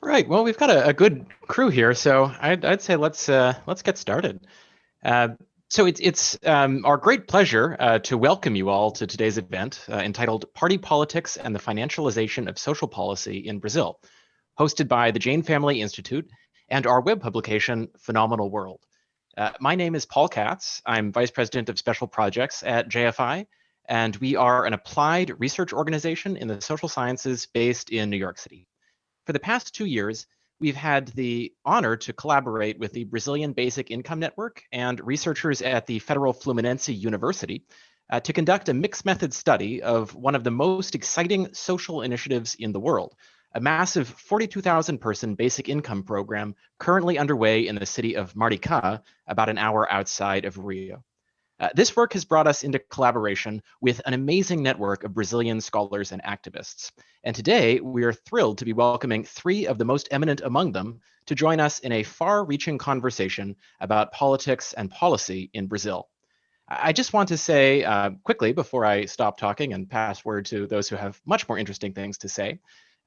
All right. Well, we've got a good crew here, so I'd say let's get started. Uh, so it's our great pleasure to welcome you all to today's event entitled "Party Politics and the Financialization of Social Policy in Brazil," hosted by the Jane Family Institute and our web publication Phenomenal World. My name is Paul Katz. I'm Vice President of Special Projects at JFI, and we are an applied research organization in the social sciences based in New York City. For the past 2 years, we've had the honor to collaborate with the Brazilian Basic Income Network and researchers at the Federal Fluminense University to conduct a mixed method study of one of the most exciting social initiatives in the world, a massive 42,000 person basic income program currently underway in the city of Maricá, about an hour outside of Rio. This work has brought us into collaboration with an amazing network of Brazilian scholars and activists. And today, we are thrilled to be welcoming three of the most eminent among them to join us in a far-reaching conversation about politics and policy in Brazil. I just want to say quickly, before I stop talking and pass word to those who have much more interesting things to say,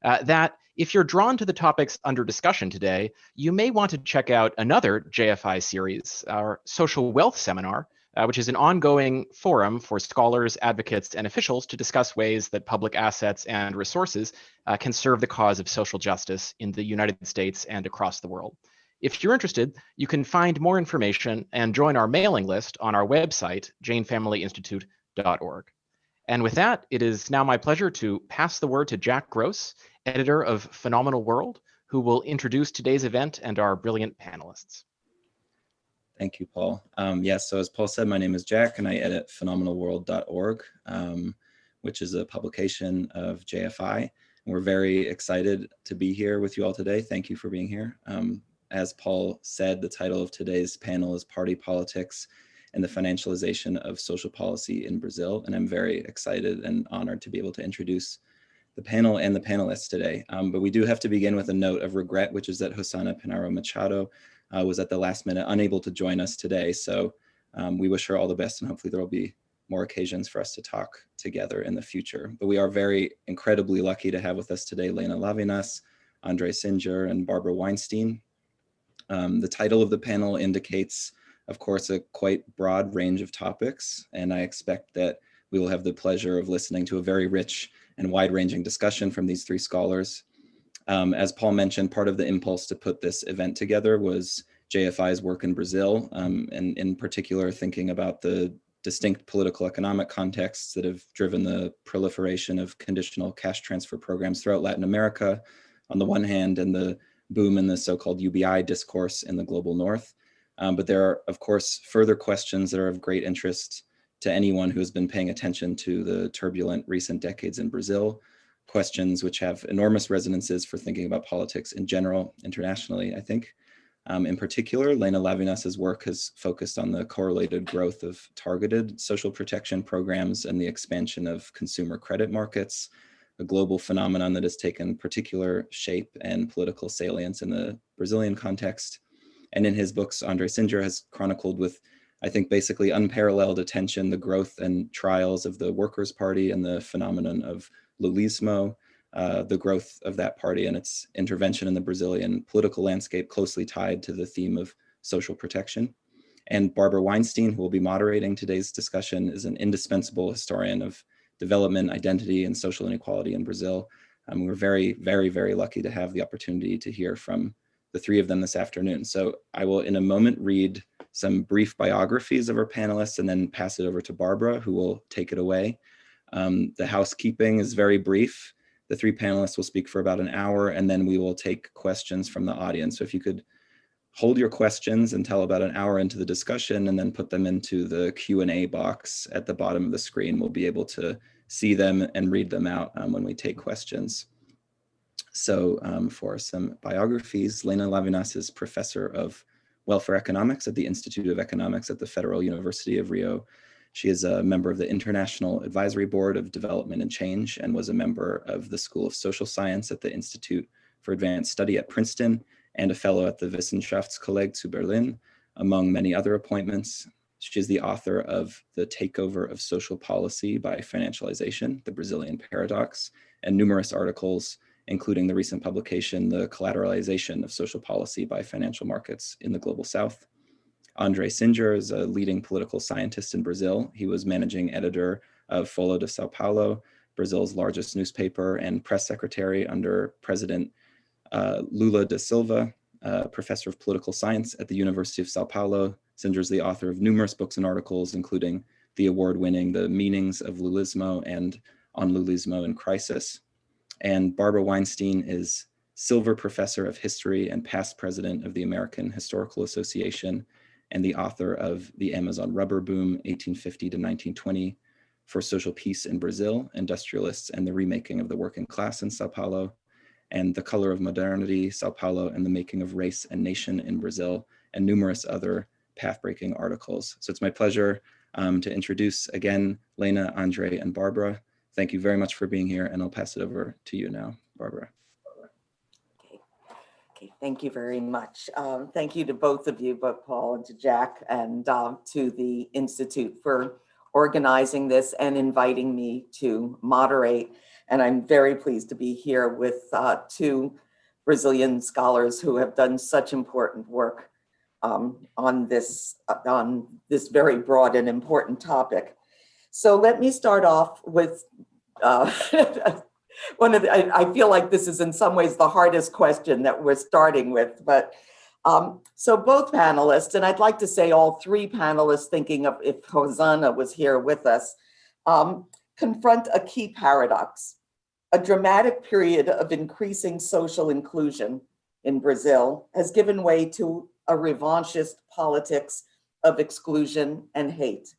that if you're drawn to the topics under discussion today, you may want to check out another JFI series, our Social Wealth Seminar, which is an ongoing forum for scholars, advocates, and officials to discuss ways that public assets and resources can serve the cause of social justice in the United States and across the world. If you're interested, you can find more information and join our mailing list on our website, janefamilyinstitute.org. And with that, it is now my pleasure to pass the word to Jack Gross, editor of Phenomenal World, who will introduce today's event and our brilliant panelists. Thank you, Paul. Yes, so as Paul said, my name is Jack and I edit phenomenalworld.org, which is a publication of JFI. And we're very excited to be here with you all today. Thank you for being here. As Paul said, the title of today's panel is Party Politics and the Financialization of Social Policy in Brazil. And I'm very excited and honored to be able to introduce the panel and the panelists today. But we do have to begin with a note of regret, which is that Hosanna Pinaro Machado was at the last minute unable to join us today. So we wish her all the best, and hopefully there will be more occasions for us to talk together in the future. But we are very incredibly lucky to have with us today Lena Lavinas, Andre Singer, and Barbara Weinstein. The title of the panel indicates, of course, a quite broad range of topics, and I expect that we will have the pleasure of listening to a very rich and wide-ranging discussion from these three scholars. As Paul mentioned, part of the impulse to put this event together was JFI's work in Brazil, and in particular thinking about the distinct political economic contexts that have driven the proliferation of conditional cash transfer programs throughout Latin America, on the one hand, and the boom in the so-called UBI discourse in the global north. But there are, of course, further questions that are of great interest to anyone who has been paying attention to the turbulent recent decades in Brazil, questions which have enormous resonances for thinking about politics in general, internationally, I think. In particular, Lena Lavinas's work has focused on the correlated growth of targeted social protection programs and the expansion of consumer credit markets, a global phenomenon that has taken particular shape and political salience in the Brazilian context. And in his books, Andre Singer has chronicled with, I think, basically unparalleled attention, the growth and trials of the Workers' Party and the phenomenon of Lulismo, the growth of that party and its intervention in the Brazilian political landscape, closely tied to the theme of social protection. And Barbara Weinstein, who will be moderating today's discussion, is an indispensable historian of development, identity, and social inequality in Brazil. We're very, very, very lucky to have the opportunity to hear from the three of them this afternoon. So I will, in a moment, read some brief biographies of our panelists and then pass it over to Barbara, who will take it away. The housekeeping is very brief. The three panelists will speak for about an hour, and then we will take questions from the audience. So if you could hold your questions until about an hour into the discussion and then put them into the Q&A box at the bottom of the screen, we'll be able to see them and read them out when we take questions. So for some biographies, Lena Lavinas is professor of welfare economics at the Institute of Economics at the Federal University of Rio. She is a member of the International Advisory Board of Development and Change and was a member of the School of Social Science at the Institute for Advanced Study at Princeton and a fellow at the Wissenschaftskolleg zu Berlin, among many other appointments. She is the author of The Takeover of Social Policy by Financialization, The Brazilian Paradox, and numerous articles including the recent publication, The Collateralization of Social Policy by Financial Markets in the Global South. André Singer is a leading political scientist in Brazil. He was managing editor of Folha de Sao Paulo, Brazil's largest newspaper, and press secretary under President Lula da Silva, professor of political science at the University of Sao Paulo. Singer is the author of numerous books and articles, including the award-winning The Meanings of Lulismo and On Lulismo in Crisis. And Barbara Weinstein is Silver Professor of History and past president of the American Historical Association, and the author of The Amazon Rubber Boom, 1850 to 1920, For Social Peace in Brazil, Industrialists and the Remaking of the Working Class in Sao Paulo, and The Color of Modernity, Sao Paulo and the Making of Race and Nation in Brazil, and numerous other path-breaking articles. So it's my pleasure to introduce again, Lena, Andre, and Barbara. Thank you very much for being here, and I'll pass it over to you now, Barbara. Okay, thank you very much. Thank you to both of you, both Paul and to Jack, and to the Institute for organizing this and inviting me to moderate. And I'm very pleased to be here with two Brazilian scholars who have done such important work on this very broad and important topic. So let me start off with I feel like this is in some ways the hardest question that we're starting with, but so both panelists, and I'd like to say all three panelists, thinking of if Hosanna was here with us, confront a key paradox. A dramatic period of increasing social inclusion in Brazil has given way to a revanchist politics of exclusion and hate,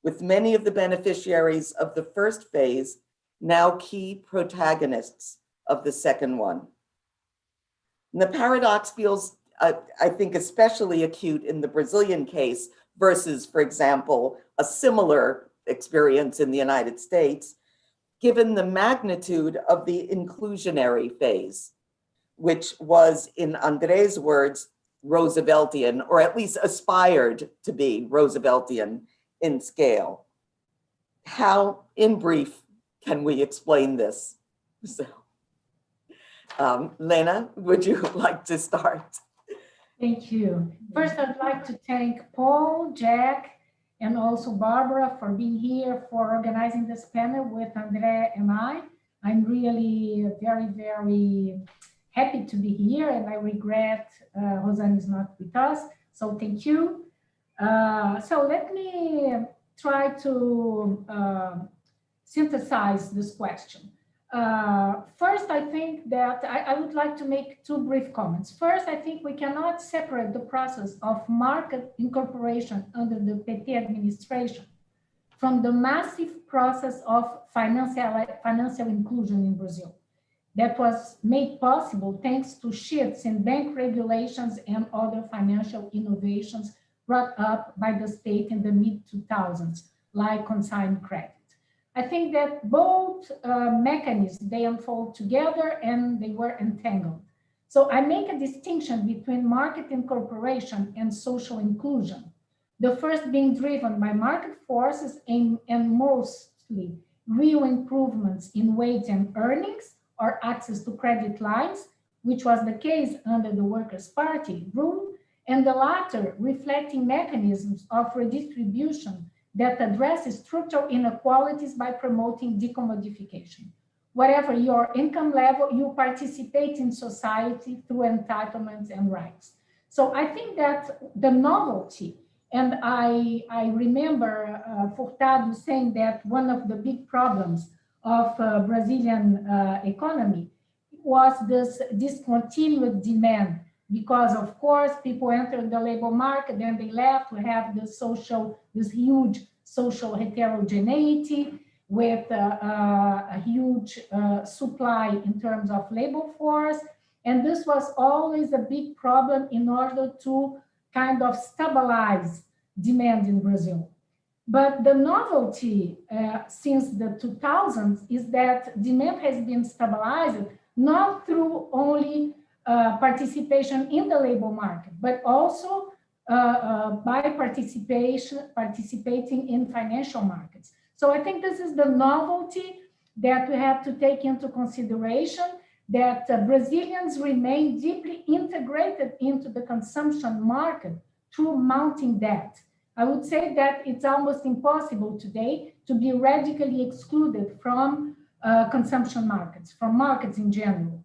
with many of the beneficiaries of the first phase now key protagonists of the second one. And the paradox feels, I think, especially acute in the Brazilian case versus, for example, a similar experience in the United States, given the magnitude of the inclusionary phase, which was, in André's words, Rooseveltian, or at least aspired to be Rooseveltian in scale. How, in brief, can we explain this? So, Lena, would you like to start? Thank you. First, I'd like to thank Paul, Jack, and also Barbara for being here, for organizing this panel with André and I. I'm really very, very happy to be here, and I regret Rosanne is not with us, so thank you. So let me try to synthesize this question. First, I think that I would like to make two brief comments. First, I think we cannot separate the process of market incorporation under the PT administration from the massive process of financial inclusion in Brazil that was made possible thanks to shifts in bank regulations and other financial innovations brought up by the state in the mid-2000s, like consigned credit. I think that both mechanisms, they unfold together and they were entangled. So I make a distinction between market incorporation and social inclusion. The first being driven by market forces and mostly real improvements in wage and earnings or access to credit lines, which was the case under the Workers' Party rule, and the latter reflecting mechanisms of redistribution that addresses structural inequalities by promoting decommodification. Whatever your income level, you participate in society through entitlements and rights. So I think that the novelty, and I remember Furtado saying that one of the big problems of Brazilian economy was this discontinued demand, because of course people entered the labor market, then they left. We have this huge social heterogeneity with a huge supply in terms of labor force. And this was always a big problem in order to kind of stabilize demand in Brazil. But the novelty since the 2000s is that demand has been stabilized not through only participation in the labor market, but also by participating in financial markets. So I think this is the novelty that we have to take into consideration, that Brazilians remain deeply integrated into the consumption market through mounting debt. I would say that it's almost impossible today to be radically excluded from consumption markets, from markets in general,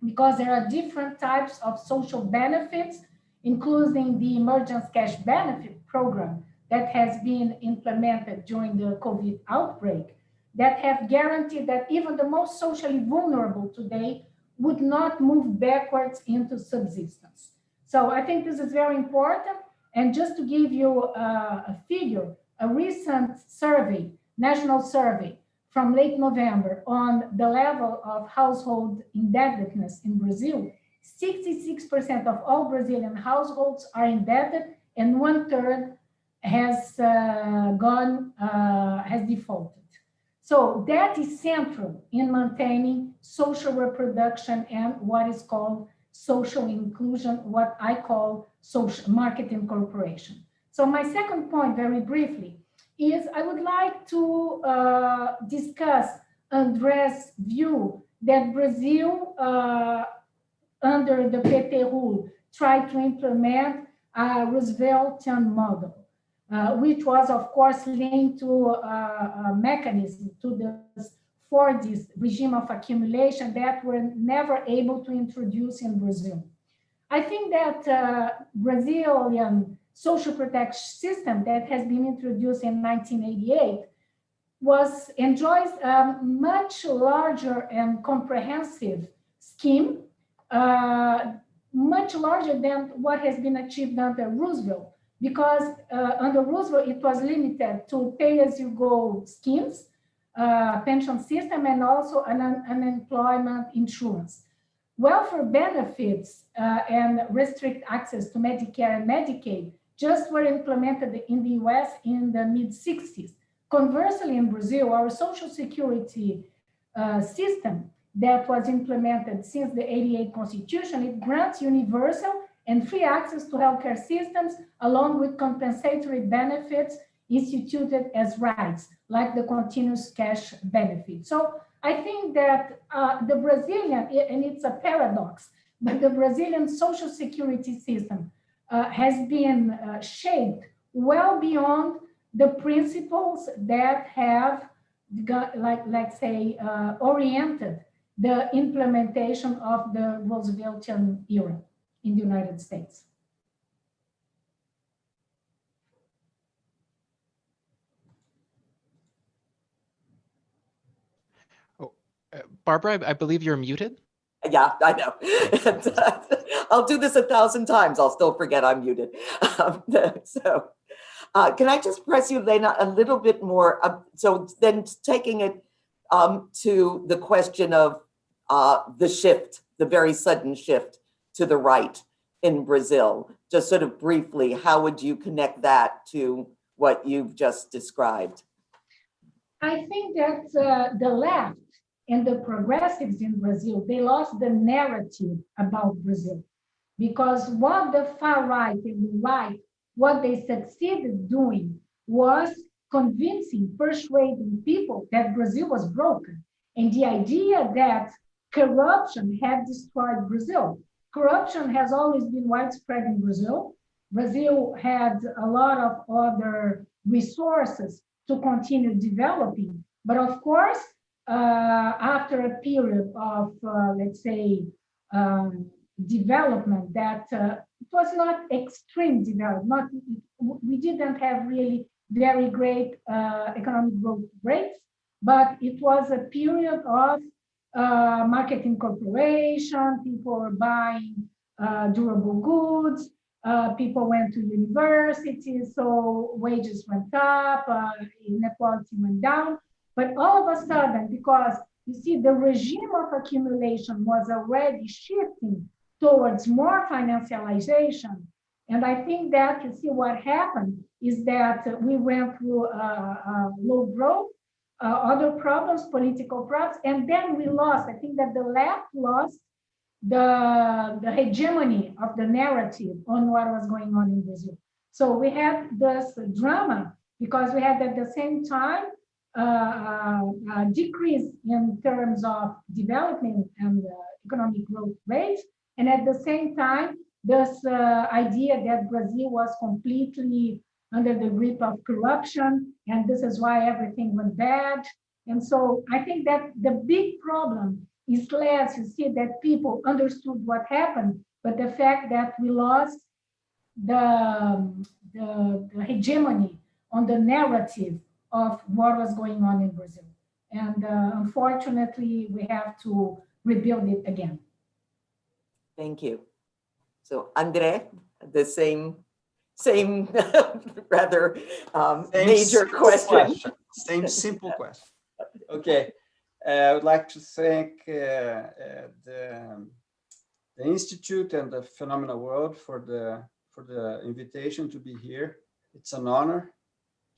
because there are different types of social benefits, including the emergence cash benefit program that has been implemented during the COVID outbreak, that have guaranteed that even the most socially vulnerable today would not move backwards into subsistence. So I think this is very important. And just to give you a figure, a recent survey, national survey from late November on the level of household indebtedness in Brazil, 66% of all Brazilian households are indebted, and 1/3 has defaulted. So that is central in maintaining social reproduction and what is called social inclusion, what I call social market incorporation. So my second point, very briefly, is I would like to discuss André's view that Brazil, under the PT rule, tried to implement a Rooseveltian model, which was, of course, linked to a mechanism for this regime of accumulation that were never able to introduce in Brazil. I think that Brazilian social protection system that has been introduced in 1988 enjoys a much larger and comprehensive scheme, much larger than what has been achieved under Roosevelt, because under Roosevelt, it was limited to pay-as-you-go schemes, pension system, and also an unemployment insurance. Welfare benefits and restrict access to Medicare and Medicaid just were implemented in the US in the mid-60s. Conversely, in Brazil, our social security system that was implemented since the '88 Constitution, it grants universal and free access to healthcare systems, along with compensatory benefits instituted as rights, like the continuous cash benefit. So I think that the Brazilian, and it's a paradox, but the Brazilian social security system has been shaped well beyond the principles that have, oriented the implementation of the Rooseveltian era in the United States. Barbara, I believe you're muted. Yeah, I know. I'll do this 1,000 times. I'll still forget I'm muted. Can I just press you, Lena, a little bit more? So then taking it to the question of the shift, the very sudden shift to the right in Brazil, just sort of briefly, how would you connect that to what you've just described? I think that the left and the progressives in Brazil, they lost the narrative about Brazil, because what the far right and the right, what they succeeded doing was convincing, persuading people that Brazil was broken. And the idea that corruption had destroyed Brazil. Corruption has always been widespread in Brazil. Brazil had a lot of other resources to continue developing. But of course, after a period of, development that it was not extreme development, we didn't have really very great economic growth rates, but it was a period of market incorporation, people were buying durable goods, people went to universities, so wages went up, inequality went down. But all of a sudden, because you see the regime of accumulation was already shifting towards more financialization, and I think that you see what happened is that we went through low growth, other problems, political problems, and then we lost. I think that the left lost the hegemony of the narrative on what was going on in Brazil. So we had this drama because we had at the same time a decrease in terms of development and economic growth rates. And at the same time, this idea that Brazil was completely under the grip of corruption, and this is why everything went bad. And so I think that the big problem is less, you see, that people understood what happened, but the fact that we lost the hegemony on the narrative of what was going on in Brazil. And unfortunately, we have to rebuild it again. Thank you. So, Andre, the same rather major question. Same simple question. Okay. I would like to thank the Institute and the Phenomenal World for the invitation to be here. It's an honor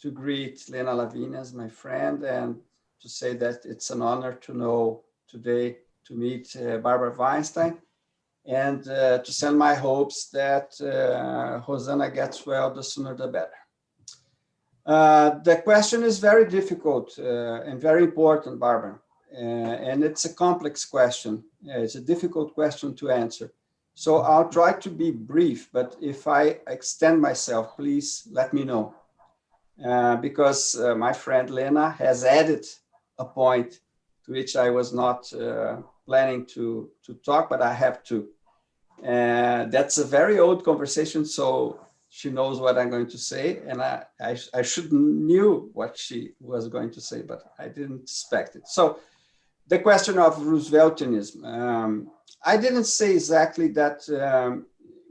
to greet Lena Lavina as my friend, and to say that it's an honor to know today, to meet Barbara Weinstein, and to send my hopes that Rosana gets well, the sooner the better. The question is very difficult and very important, Barbara, and it's a complex question. It's a difficult question to answer. So I'll try to be brief, but if I extend myself, please let me know. Because my friend Lena has added a point to which I was not planning to talk, but I have to. That's a very old conversation, so she knows what I'm going to say, and I should knew what she was going to say, but I didn't expect it. So the question of Rooseveltianism. I didn't say exactly that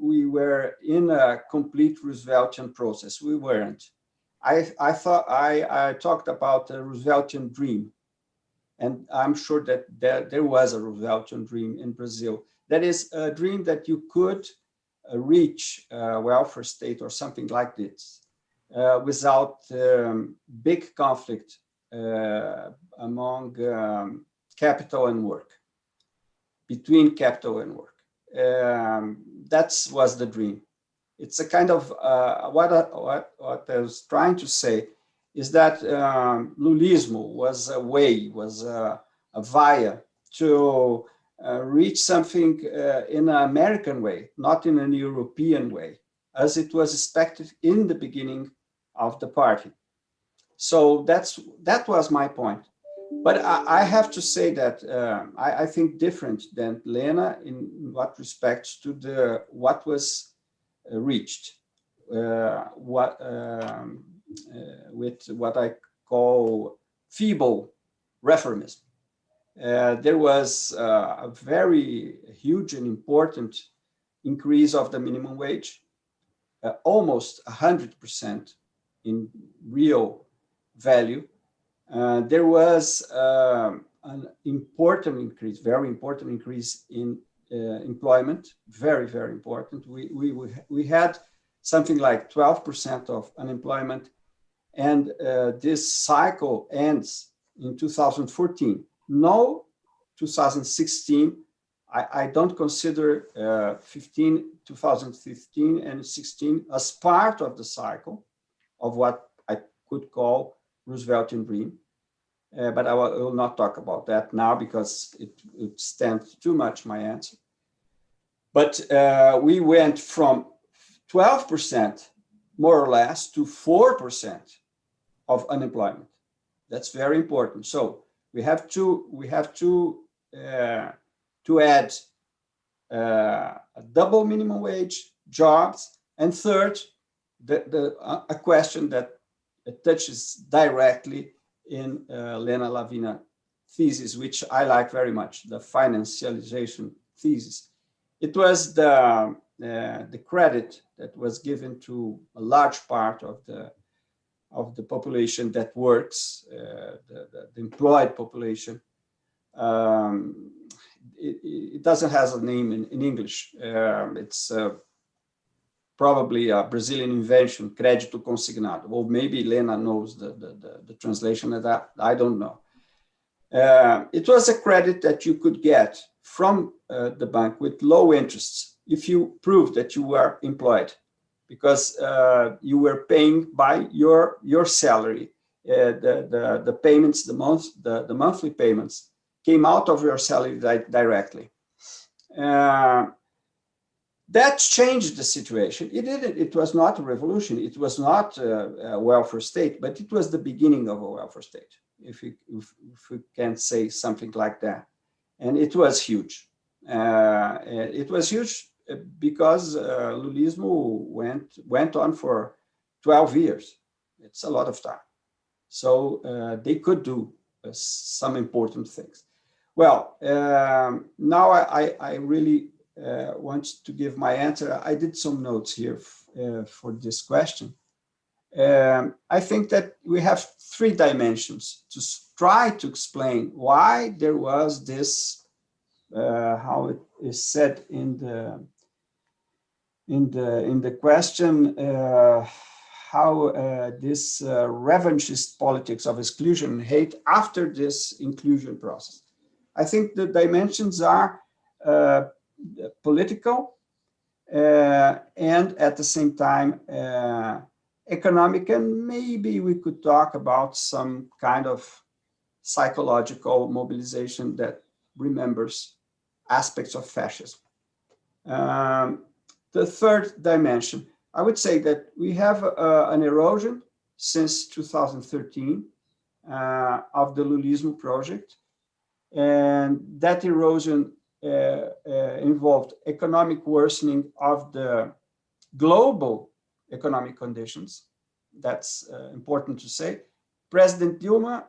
we were in a complete Rooseveltian process. We weren't. I thought I talked about a Rooseveltian dream, and I'm sure that there was a Rooseveltian dream in Brazil. That is a dream that you could reach a welfare state or something like this without big conflict among capital and work, between capital and work. That was the dream. It's a kind of, what I was trying to say is that Lulismo was a way, was a via to reach something in an American way, not in an European way, as it was expected in the beginning of the party. So that was my point. But I have to say that I think different than Lena in what respects to what was reached, with what I call feeble reformism. There was a very huge and important increase of the minimum wage, almost 100% in real value. There was an important increase, very important increase in employment, very, very important. We had something like 12% of unemployment, and this cycle ends in 2014. No, 2016, I don't consider 2015 and 16 as part of the cycle of what I could call Rooseveltian dream. But I will not talk about that now because it stands too much, my answer. But we went from 12%, more or less, to 4% of unemployment. That's very important. So we have to add a double minimum wage, jobs, and third, a question that touches directly in Lena Lavina thesis, which I like very much, the financialization thesis. It was the credit that was given to a large part of the population that works, the employed population. It doesn't have a name in English. It's probably a Brazilian invention, crédito consignado. Or maybe Lena knows the translation of that. I don't know. It was a credit that you could get from the bank with low interests if you proved that you were employed, because you were paying by your salary. The payments, the monthly payments came out of your salary directly. That changed the situation. It was not a revolution. It was not a welfare state, but it was the beginning of a welfare state, if we can say something like that. And it was huge. It was huge because Lulismo went on for 12 years. It's a lot of time. So they could do some important things. Well, now I really want to give my answer. I did some notes here for this question. I think that we have three dimensions to try to explain why there was this, how it is said in the question, how this revanchist politics of exclusion and hate after this inclusion process. I think the dimensions are political and at the same time economic, and maybe we could talk about some kind of psychological mobilization that remembers aspects of fascism. The third dimension, I would say that we have an erosion since 2013 of the Lulismo project, and that erosion involved economic worsening of the global economic conditions. That's important to say. President Dilma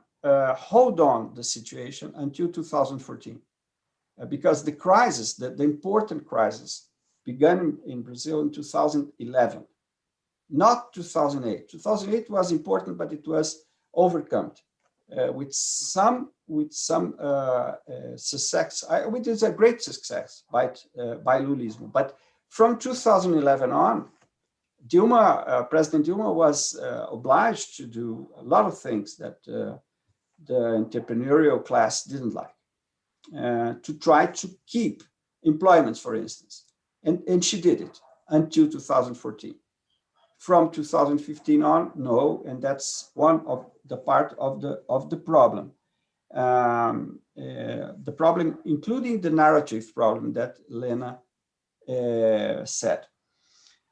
held on the situation until 2014 because the crisis, the important crisis, began in Brazil in 2011, not 2008. 2008 was important, but it was overcome with some success. Which is a great success by Lulismo. But from 2011 on, President Dilma was obliged to do a lot of things that the entrepreneurial class didn't like, to try to keep employments, for instance. And she did it until 2014. From 2015 on, no, and that's one of the part of the problem. The problem, including the narrative problem that Lena said.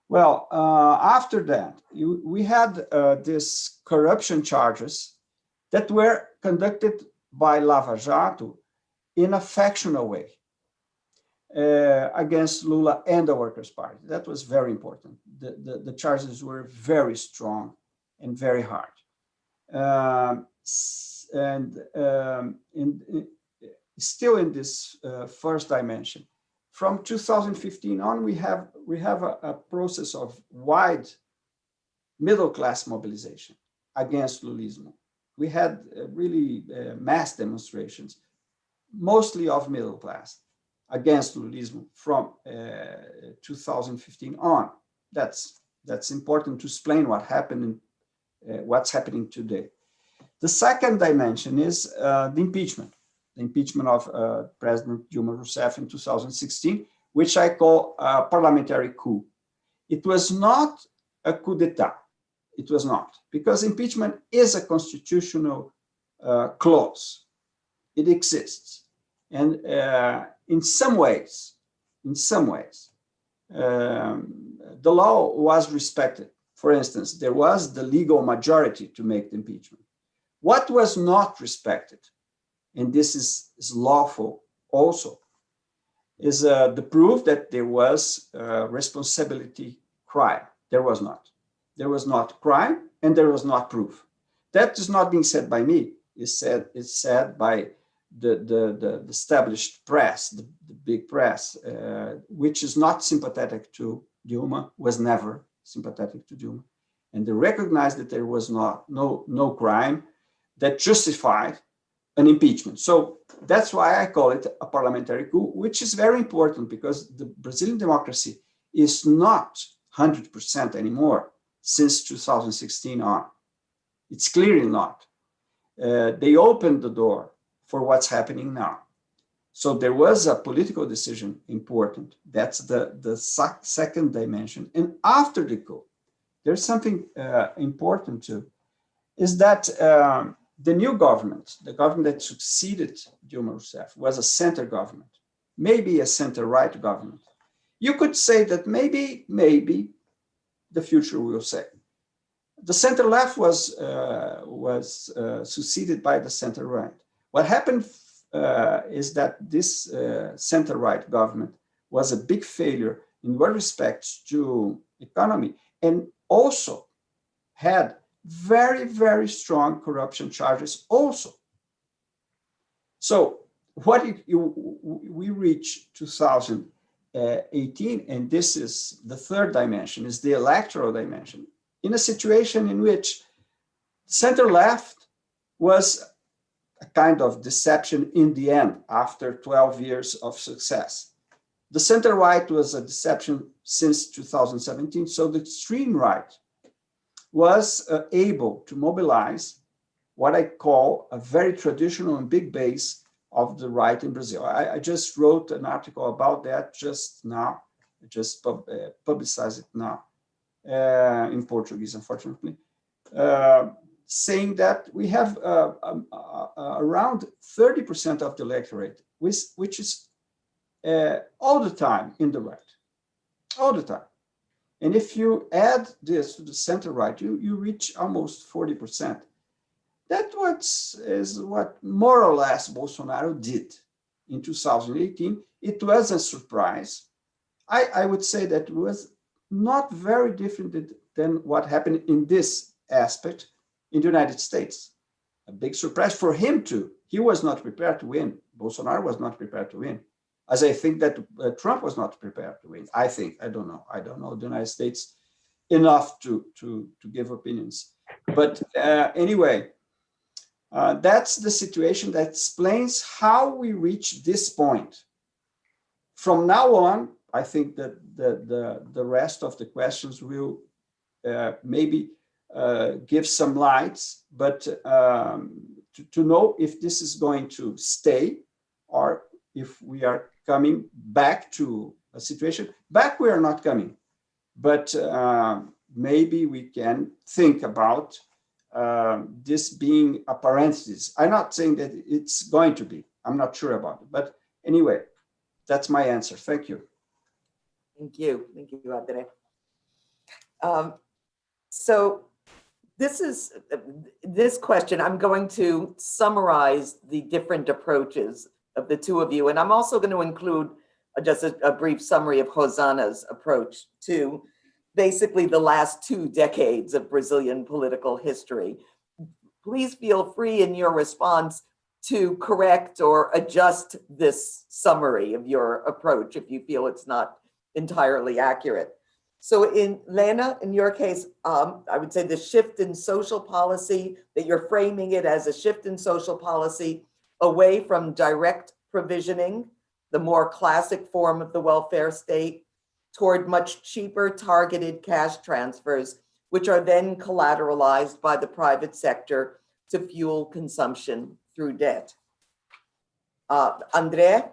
Well, after that, we had these corruption charges that were conducted by Lava Jato in a factional way against Lula and the Workers' Party. That was very important. The charges were very strong and very hard. Still in this first dimension, from 2015 on, we have a process of wide middle class mobilization against Lulismo. We had really mass demonstrations, mostly of middle class, against Lulismo from 2015 on. That's important to explain what happened and what's happening today. The second dimension is the impeachment of President Dilma Rousseff in 2016, which I call a parliamentary coup. It was not a coup d'etat. It was not, because impeachment is a constitutional clause. It exists. And in some ways, the law was respected. For instance, there was the legal majority to make the impeachment. What was not respected, and this is lawful also, is the proof that there was responsibility crime. There was not. There was not crime, and there was not proof. That is not being said by me. It's said by the established press, the big press, which is not sympathetic to Dilma, was never sympathetic to Dilma, and they recognized that there was no crime that justified an impeachment. So that's why I call it a parliamentary coup, which is very important because the Brazilian democracy is not 100% anymore since 2016 on. It's clearly not. They opened the door for what's happening now. So there was a political decision important. That's the second dimension. And after the coup, there's something important too, is that the new government, the government that succeeded Dilma Rousseff, was a center government. maybe a center-right government. You could say that maybe the future will say. The center-left was succeeded by the center-right. What happened is that this center-right government was a big failure in what respects to economy, and also had very, very strong corruption charges also. So what we reached 2018, and this is the third dimension, is the electoral dimension, in a situation in which center-left was a kind of deception in the end after 12 years of success. The center-right was a deception since 2017, so the extreme right was able to mobilize what I call a very traditional and big base of the right in Brazil. I just wrote an article about that just now. I just publicized it now in Portuguese, unfortunately, saying that we have around 30% of the electorate, which is all the time in the right, all the time. And if you add this to the center right, you reach almost 40%. That is what more or less Bolsonaro did in 2018. It was a surprise. I would say that it was not very different than what happened in this aspect in the United States. A big surprise for him too. He was not prepared to win. Bolsonaro was not prepared to win. As I think that Trump was not prepared to win. I don't know the United States enough to give opinions. But anyway, that's the situation that explains how we reach this point. From now on, I think that the rest of the questions will maybe give some lights, but to know if this is going to stay or if we are coming back to a situation. Back we are not coming, but maybe we can think about this being a parenthesis. I'm not saying that it's going to be. I'm not sure about it. But anyway, that's my answer. Thank you. Thank you, Andre. So this question, I'm going to summarize the different approaches of the two of you, and I'm also going to include just a brief summary of Rosana's approach to basically the last 2 decades of Brazilian political history. Please feel free in your response to correct or adjust this summary of your approach if you feel it's not entirely accurate. So Lena, in your case, I would say the shift in social policy, that you're framing it as a shift in social policy away from direct provisioning, the more classic form of the welfare state, toward much cheaper targeted cash transfers, which are then collateralized by the private sector to fuel consumption through debt. Andre,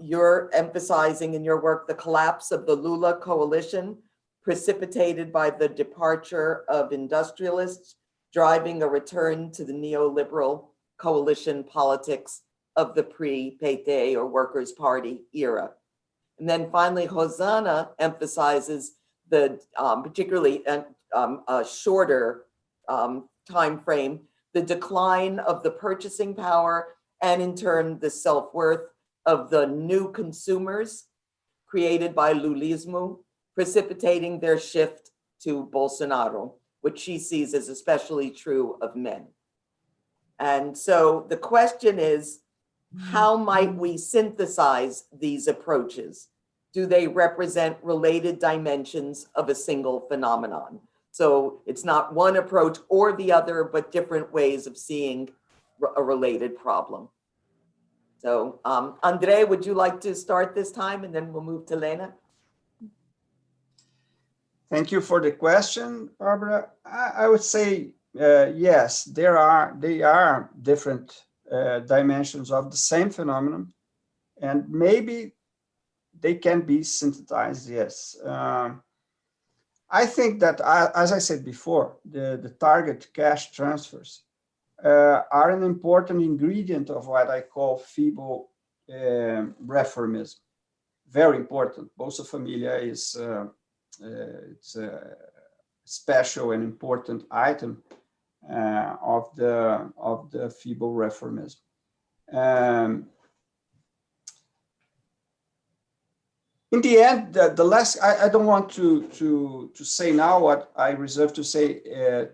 you're emphasizing in your work the collapse of the Lula coalition, precipitated by the departure of industrialists, driving a return to the neoliberal coalition politics of the pre-PT or Workers' Party era. And then finally, Rosana emphasizes the particularly a shorter time frame, the decline of the purchasing power and in turn the self-worth of the new consumers created by Lulismo, precipitating their shift to Bolsonaro, which she sees as especially true of men. And so the question is, how might we synthesize these approaches? Do they represent related dimensions of a single phenomenon? So it's not one approach or the other, but different ways of seeing a related problem. So Andre, would you like to start this time and then we'll move to Lena? Thank you for the question, Barbara. I would say, yes, they are different dimensions of the same phenomenon, and maybe they can be synthesized, yes. I think that, as I said before, the target cash transfers are an important ingredient of what I call feeble reformism. Very important. Bolsa Familia is it's a special and important item of the feeble reformism. In the end, the last, I don't want to say now what I reserve to say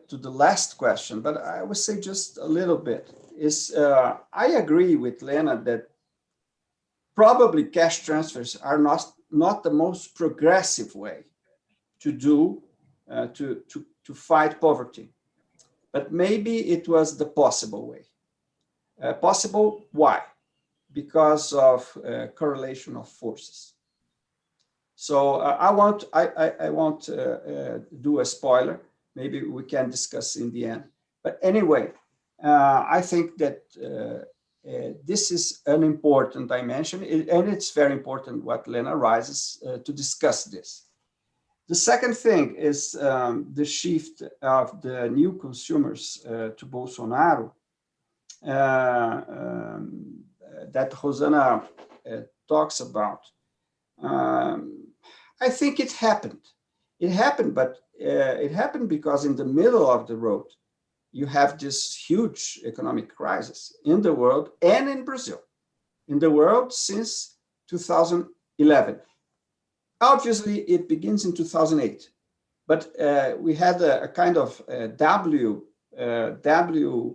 to the last question, but I would say just a little bit. I agree with Lena that probably cash transfers are not the most progressive way to do to fight poverty, but maybe it was the possible way. Possible, why? Because of correlation of forces. So I won't do a spoiler. Maybe we can discuss in the end. But anyway, I think that this is an important dimension, and it's very important what Lena raises to discuss this. The second thing is the shift of the new consumers to Bolsonaro that Rosana talks about. I think it happened. It happened, but it happened because in the middle of the road, you have this huge economic crisis in the world and in Brazil. In the world since 2011. Obviously, it begins in 2008, but we had a kind of W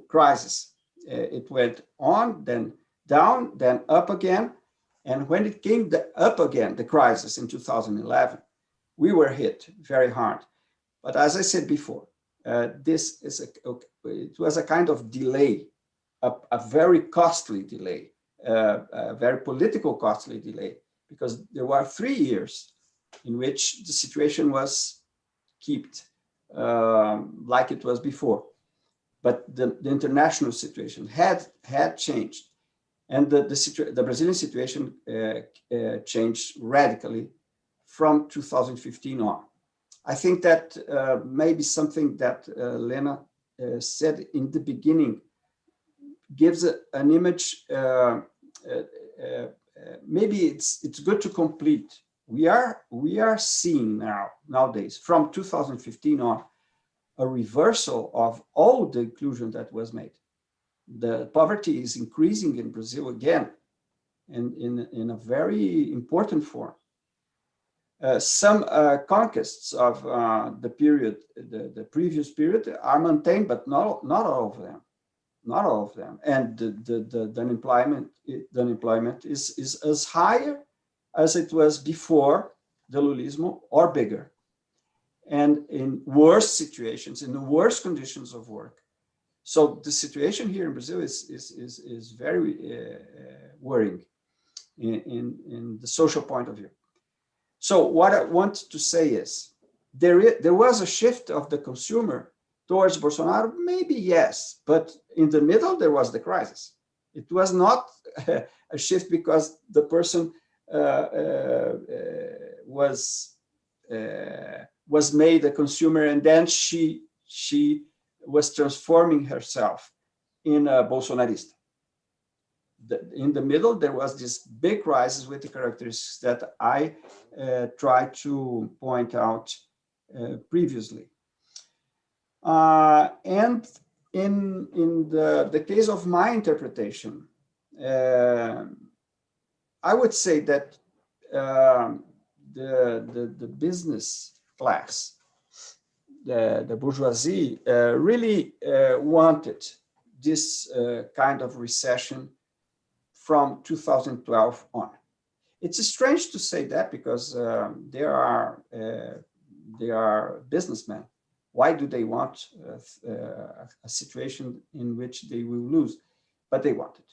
crisis. It went on, then down, then up again. And when it came up again, the crisis in 2011, we were hit very hard. But as I said before, it was a kind of delay, a very costly delay, a very political costly delay, because there were 3 years in which the situation was kept like it was before. But the international situation had changed. And the Brazilian situation changed radically from 2015 on. I think that maybe something that Lena said in the beginning gives an image. Maybe it's good to complete. We are seeing nowadays from 2015 on a reversal of all the inclusion that was made. The poverty is increasing in Brazil again, and in a very important form. Some conquests of the period, the previous period, are maintained, but not all of them. Not all of them. And the unemployment is as higher as it was before the Lulismo, or bigger. And in worse situations, in the worst conditions of work. So the situation here in Brazil is very worrying in the social point of view. So what I want to say is, there was a shift of the consumer towards Bolsonaro, maybe yes, but in the middle there was the crisis. It was not a shift because the person was made a consumer and then she was transforming herself in a Bolsonarista. In the middle, there was this big crisis with the characteristics that I tried to point out previously. And in the case of my interpretation, I would say that the business class, the bourgeoisie, really wanted this kind of recession from 2012 on. It's strange to say that because they are businessmen. Why do they want a situation in which they will lose? But they want it.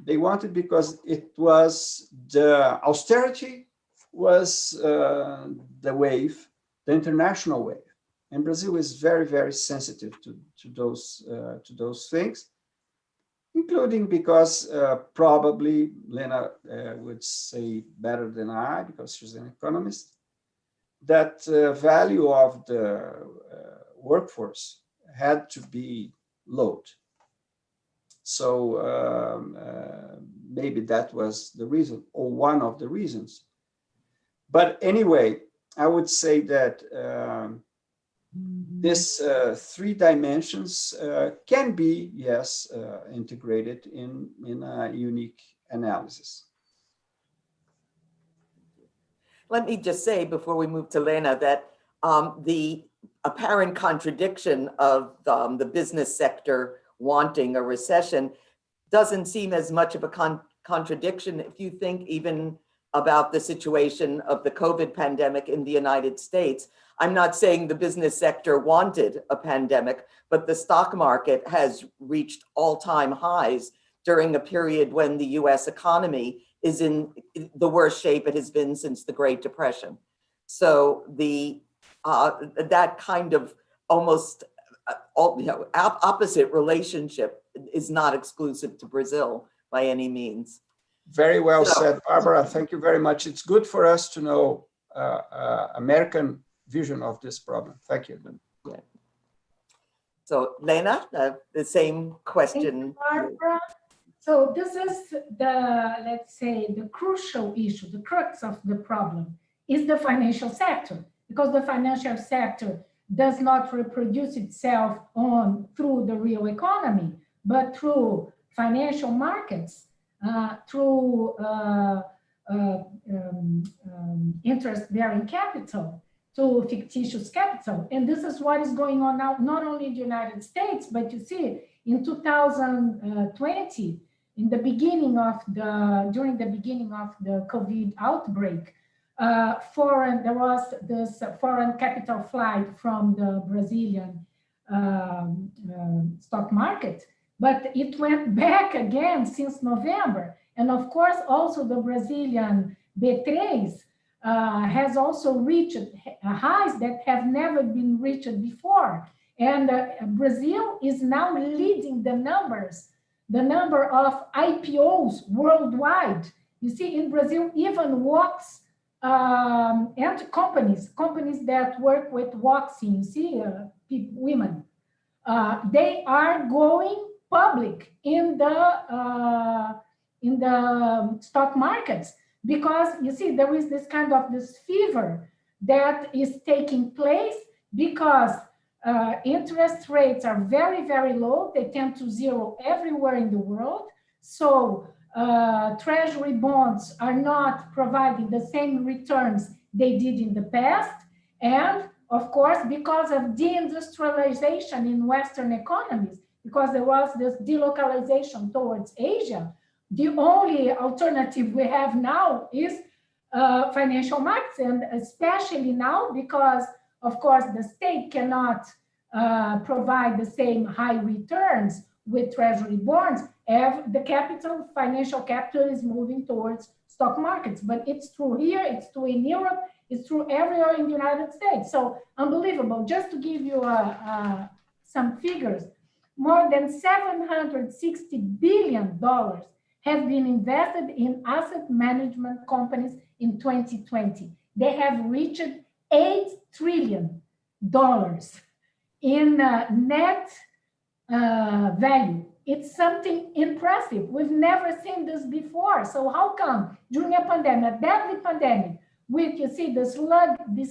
They want it because it was the austerity was the wave, the international wave. And Brazil is very, very sensitive to those things, including because probably Lena would say better than I, because she's an economist, that value of the workforce had to be lowered. So maybe that was the reason, or one of the reasons. But anyway, I would say that this three dimensions can be, yes, integrated in a unique analysis. Let me just say before we move to Lena that the apparent contradiction of the business sector wanting a recession doesn't seem as much of a contradiction if you think even about the situation of the COVID pandemic in the United States. I'm not saying the business sector wanted a pandemic, but the stock market has reached all-time highs during a period when the US economy is in the worst shape it has been since the Great Depression. So that kind of almost opposite relationship is not exclusive to Brazil by any means. Very well said, Barbara. Thank you very much. It's good for us to know American vision of this problem. Thank you. Yeah. So Lena, the same question. Barbara. So this is the, let's say, the crucial issue, the crux of the problem is the financial sector, because the financial sector does not reproduce itself through the real economy, but through financial markets, through interest-bearing capital, to fictitious capital. And this is what is going on now, not only in the United States, but you see in 2020, during the beginning of the COVID outbreak, there was this foreign capital flight from the Brazilian stock market, but it went back again since November. And of course, also the Brazilian B3s has also reached highs that have never been reached before. And Brazil is now leading the number of IPOs worldwide. You see, in Brazil, even WOX and companies that work with WOXing, you see, women, they are going public in the stock markets, because you see, there is this kind of this fever that is taking place because interest rates are very, very low. They tend to zero everywhere in the world. So treasury bonds are not providing the same returns they did in the past. And of course, because of deindustrialization in Western economies, because there was this delocalization towards Asia, the only alternative we have now is financial markets, and especially now because, of course, the state cannot provide the same high returns with treasury bonds. The financial capital is moving towards stock markets, but it's true here, it's true in Europe, it's true everywhere in the United States. So unbelievable. Just to give you some figures, more than $760 billion have been invested in asset management companies in 2020. They have reached $8 trillion in net value. It's something impressive. We've never seen this before. So how come during a pandemic, a deadly pandemic, with, you see, this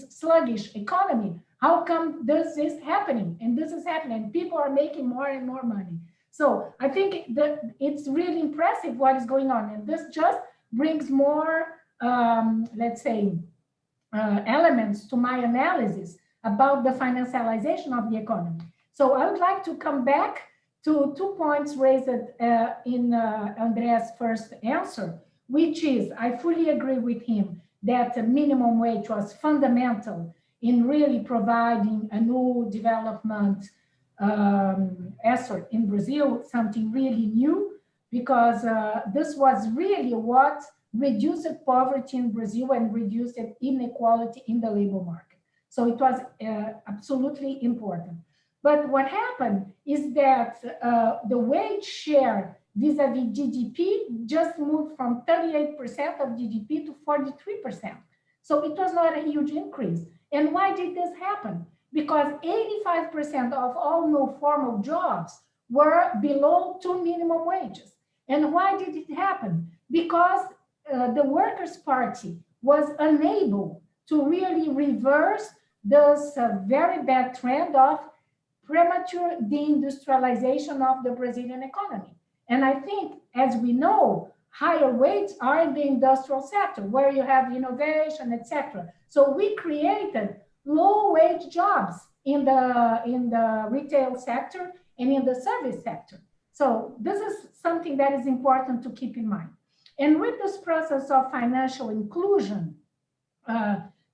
sluggish economy, how come this is happening? And this is happening. People are making more and more money. So I think that it's really impressive what is going on. And this just brings more, let's say, elements to my analysis about the financialization of the economy. So I would like to come back to 2 points raised in Andrea's first answer, which is, I fully agree with him that the minimum wage was fundamental in really providing a new development effort in Brazil, something really new, because this was really what reduced poverty in Brazil and reduced inequality in the labor market. So it was absolutely important. But what happened is that the wage share vis-a-vis GDP just moved from 38% of GDP to 43%. So it was not a huge increase. And why did this happen? Because 85% of all no formal jobs were below 2 minimum wages. And why did it happen? Because the Workers' Party was unable to really reverse this very bad trend of premature deindustrialization of the Brazilian economy. And I think, as we know, higher wages are in the industrial sector, where you have innovation, etc. So we created low-wage jobs in the retail sector and in the service sector. So this is something that is important to keep in mind. And with this process of financial inclusion,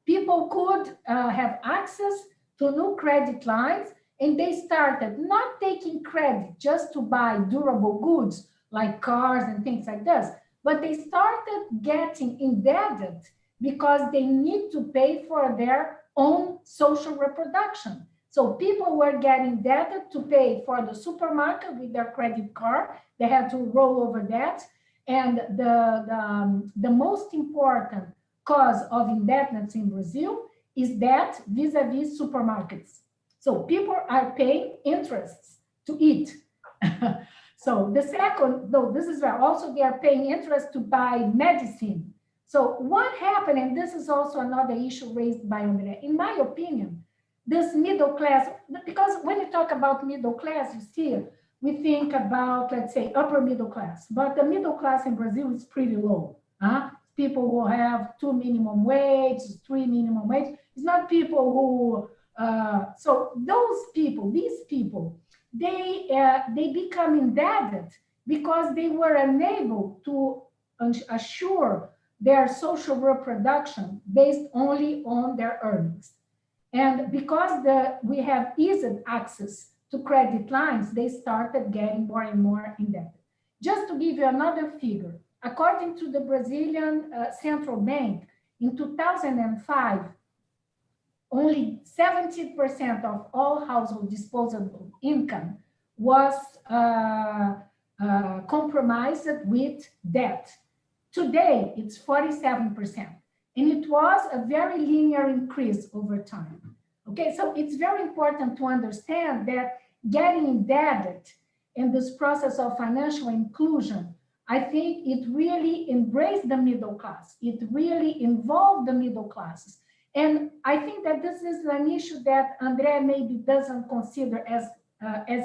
people could have access to new credit lines, and they started not taking credit just to buy durable goods like cars and things like this, but they started getting indebted because they need to pay for their own social reproduction. So people were getting indebted to pay for the supermarket with their credit card. They had to roll over that. And the most important cause of indebtedness in Brazil is that vis-a-vis supermarkets. So people are paying interests to eat. So the second, though, this is where also they are paying interest to buy medicine. So what happened, and this is also another issue raised by André, in my opinion, this middle class, because when you talk about middle class, you see, we think about, let's say, upper middle class, but the middle class in Brazil is pretty low. People who have 2 minimum wage, 3 minimum wage. It's not people who, so those people, these people, they become indebted because they were unable to assure their social reproduction based only on their earnings. And because we have easy access to credit lines, they started getting more and more indebted. Just to give you another figure, according to the Brazilian Central Bank, in 2005, only 70% of all household disposable income was compromised with debt. Today, it's 47%. And it was a very linear increase over time. Okay, so it's very important to understand that getting indebted in this process of financial inclusion, I think it really embraced the middle class. It really involved the middle classes. And I think that this is an issue that André maybe doesn't consider as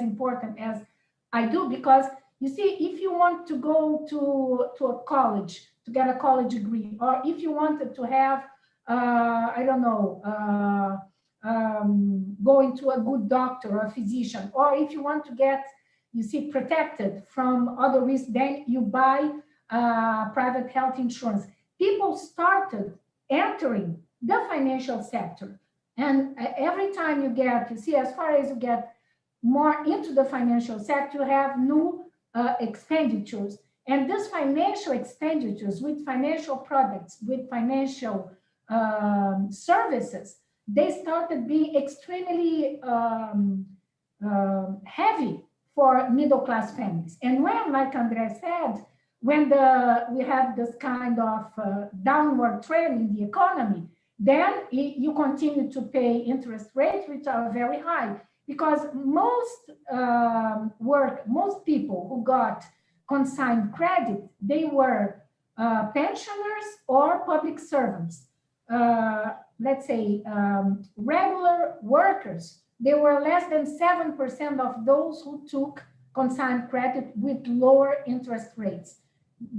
important as I do, because you see, if you want to go to a college, to get a college degree, or if you wanted to have, I don't know, going to a good doctor or a physician, or if you want to get, you see, protected from other risks, then you buy private health insurance. People started entering the financial sector. And every time you get, you see, as far as you get more into the financial sector, you have new expenditures. And these financial expenditures with financial products, with financial services, they started being extremely heavy for middle-class families. And when, like André said, when we have this kind of downward trend in the economy, then you continue to pay interest rates, which are very high, because most people who got consigned credit, they were pensioners or public servants. Let's say regular workers, they were less than 7% of those who took consigned credit with lower interest rates.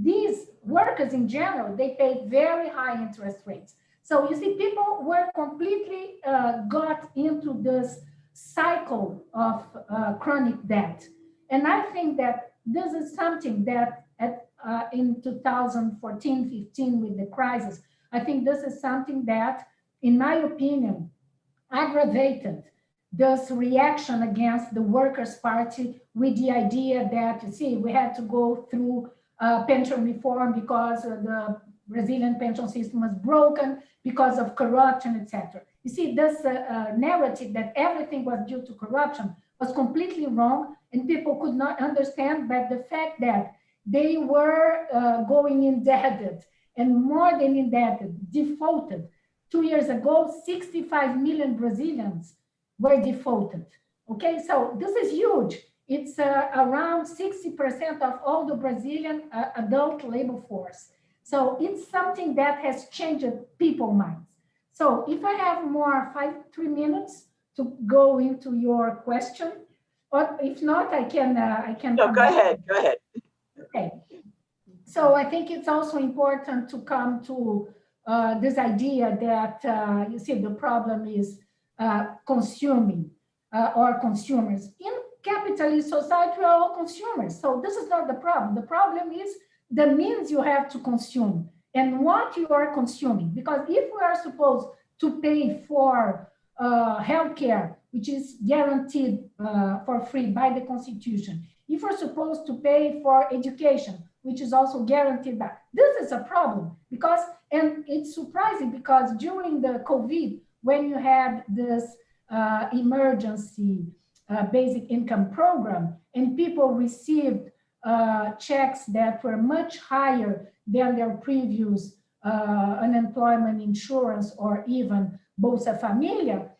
These workers in general, they paid very high interest rates. So you see, people were completely got into this cycle of chronic debt. And I think that this is something that in 2014-15 with the crisis, I think this is something that, in my opinion, aggravated this reaction against the Workers' Party with the idea that, you see, we had to go through pension reform because the Brazilian pension system was broken because of corruption, etc. You see, this narrative that everything was due to corruption was completely wrong, and people could not understand that the fact that they were going indebted, and more than indebted, defaulted. 2 years ago, 65 million Brazilians were defaulted. Okay, so this is huge. it's around 60% of all the Brazilian adult labor force. So it's something that has changed people's minds. So if I have more 3 minutes to go into your question, or if not, I can. No, go ahead. Go ahead. Okay. So I think it's also important to come to this idea that you see the problem is consuming or consumers. In capitalist society, we are all consumers. So this is not the problem. The problem is the means you have to consume and what you are consuming. Because if we are supposed to pay for healthcare, which is guaranteed for free by the Constitution, if we're supposed to pay for education, which is also guaranteed by, this is a problem because, and it's surprising because during the COVID, when you had this emergency basic income program and people received checks that were much higher than their previous unemployment insurance or even Bolsa Familia,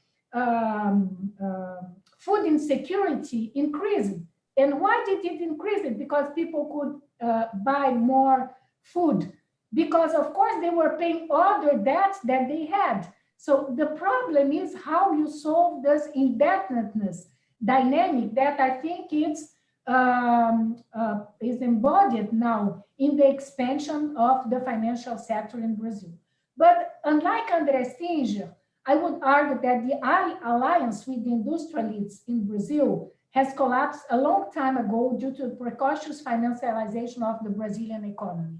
food insecurity increased. And why did it increase it? Because people could buy more food. Because of course they were paying other debts that they had. So the problem is how you solve this indebtedness dynamic that I think is embodied now in the expansion of the financial sector in Brazil. But unlike André Singer, I would argue that the alliance with the industrialists in Brazil has collapsed a long time ago due to the precocious financialization of the Brazilian economy.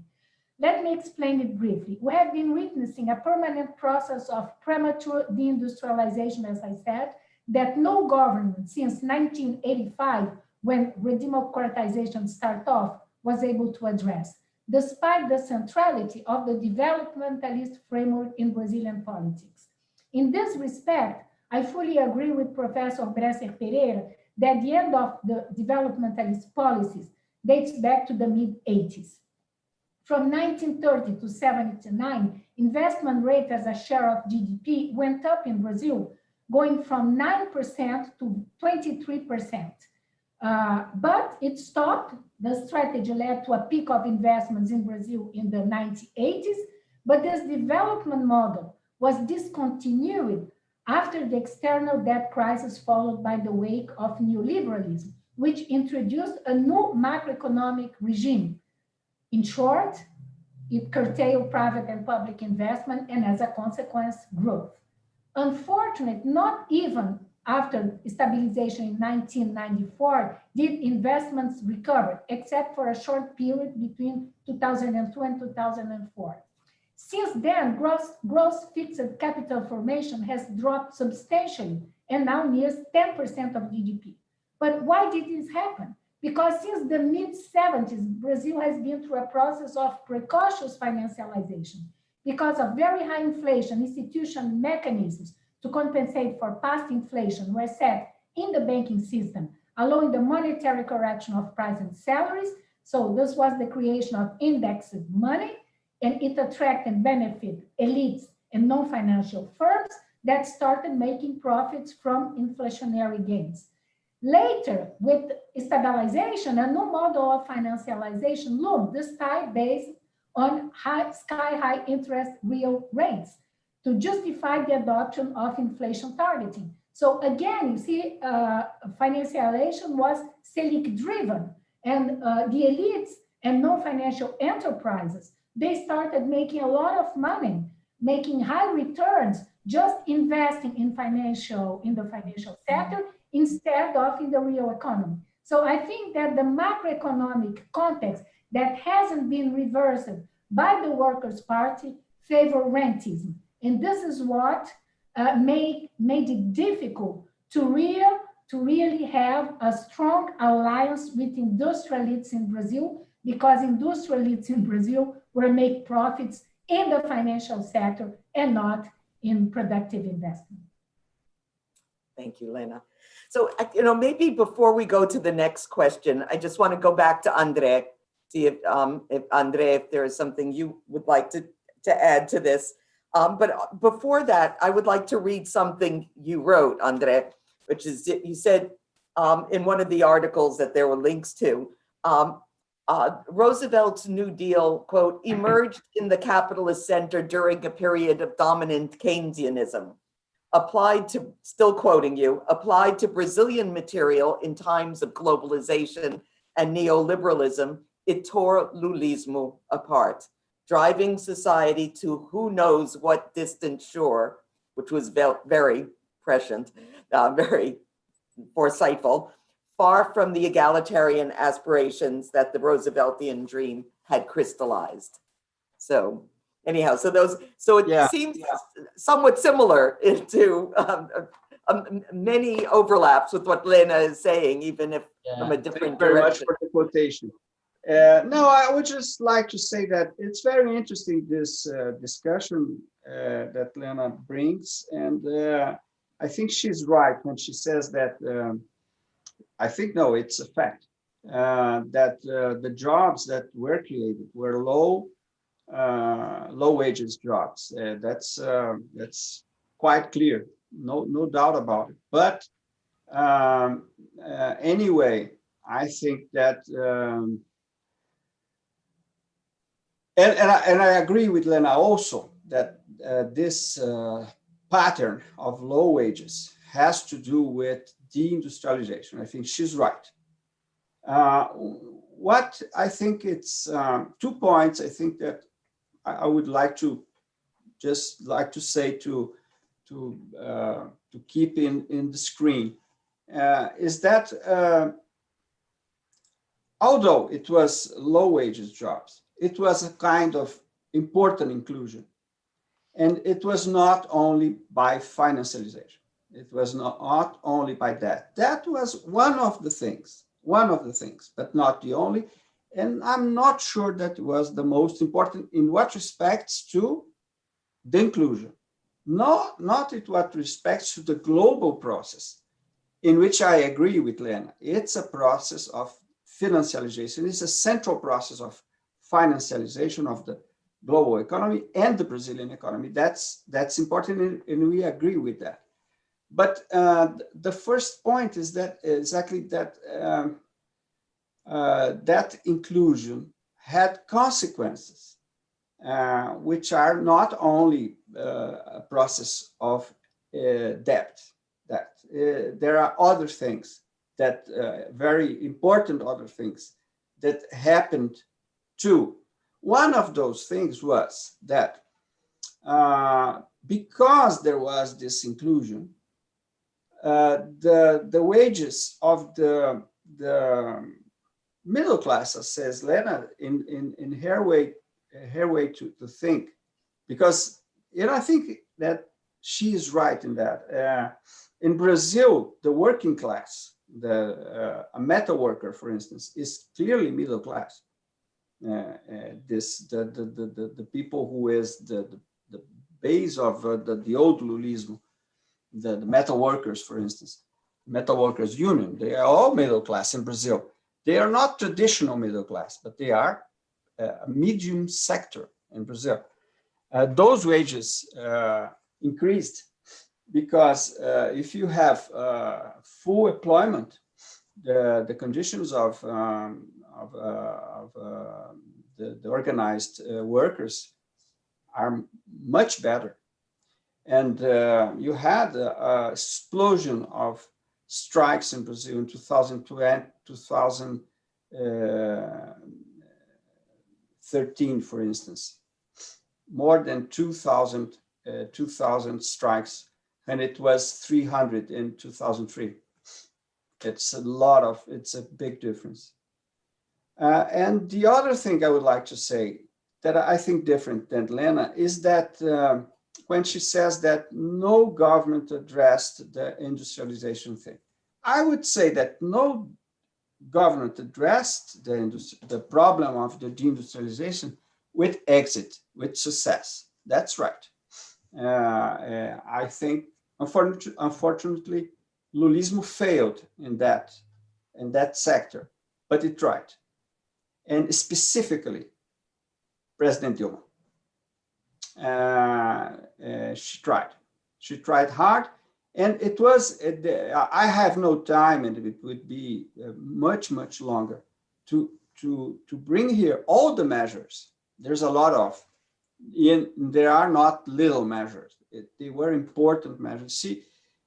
Let me explain it briefly. We have been witnessing a permanent process of premature deindustrialization, as I said, that no government since 1985, when redemocratization started off, was able to address, despite the centrality of the developmentalist framework in Brazilian politics. In this respect, I fully agree with Professor Bresser Pereira that the end of the developmentalist policies dates back to the mid-80s. From 1930 to 79, investment rate as a share of GDP went up in Brazil, going from 9% to 23%. But it stopped. The strategy led to a peak of investments in Brazil in the 1980s, but this development model was discontinued after the external debt crisis followed by the wake of neoliberalism, which introduced a new macroeconomic regime. In short, it curtailed private and public investment and as a consequence, growth. Unfortunately, not even after stabilization in 1994 did investments recover, except for a short period between 2002 and 2004. Since then, gross fixed capital formation has dropped substantially and now nears 10% of GDP. But why did this happen? Because since the mid-70s, Brazil has been through a process of precocious financialization. Because of very high inflation, institutional mechanisms to compensate for past inflation were set in the banking system, allowing the monetary correction of price and salaries. So this was the creation of indexed money, and it attracted and benefited elites and non-financial firms that started making profits from inflationary gains. Later, with stabilization, a new model of financialization loomed, this time based on sky-high interest real rates to justify the adoption of inflation targeting. So again, you see, financialization was Selic-driven, and the elites and non-financial enterprises, they started making a lot of money, making high returns, just investing in the financial sector instead of in the real economy. So I think that the macroeconomic context that hasn't been reversed by the Workers' Party favor rentism. And this is what made it difficult to really have a strong alliance with industrialists in Brazil, because industrialists in Brazil will make profits in the financial sector and not in productive investment. Thank you, Lena. So, maybe before we go to the next question, I just want to go back to André, see if André, if there is something you would like to add to this. But before that, I would like to read something you wrote, André, which is, you said, in one of the articles that there were links to, Roosevelt's New Deal, quote, emerged in the capitalist center during a period of dominant Keynesianism. Applied to, still quoting you, applied to Brazilian material in times of globalization and neoliberalism, it tore Lulismo apart, driving society to who knows what distant shore, which was very prescient, very foresightful, far from the egalitarian aspirations that the Rooseveltian dream had crystallized. So anyhow, so it seems somewhat similar to many overlaps with what Lena is saying, even if from a different Thank you very much direction. for the quotation. No, I would just like to say that it's very interesting, this discussion that Lena brings. And I think she's right when she says that, I think, no, it's a fact, that the jobs that were created were low wages jobs. That's quite clear, no doubt about it. But anyway, I think that, and I agree with Lena also that this pattern of low wages has to do with deindustrialization. I think she's right. What I think it's 2 points I think that I would like to say to keep in the screen is that although it was low wages jobs, it was a kind of important inclusion, and it was not only by financialization. It was not only by that. That was one of the things, but not the only. And I'm not sure that it was the most important in what respects to the inclusion. No, not in what respects to the global process, in which I agree with Lena. It's a process of financialization. It's a central process of financialization of the global economy and the Brazilian economy. That's important, and we agree with that. But the first point is that exactly that that inclusion had consequences, which are not only a process of debt. That there are other things that very important other things that happened too. One of those things was that because there was this inclusion, the wages of the middle class, as says Lena, in her way to think, because I think that she is right in that. In Brazil, the working class, a metal worker, for instance, is clearly middle class. The people who is the base of the old Lulismo, the metal workers, for instance, metal workers union, they are all middle class in Brazil. They are not traditional middle class, but they are a medium sector in Brazil. Those wages increased because if you have full employment, the conditions of the organized workers are much better. And you had an explosion of strikes in Brazil in 2013, for instance. More than 2,000 strikes, and it was 300 in 2003. It's a big difference. And the other thing I would like to say that I think different than Lena is that when she says that no government addressed the industrialization thing, I would say that no government addressed the problem of the deindustrialization with exit, with success. That's right. I think, unfortunately, Lulismo failed in that sector, but it tried. And specifically, President Dilma. She tried hard, And it was, I have no time, and it would be much, much longer to bring here all the measures. There's a lot of, there are not little measures. They were important measures.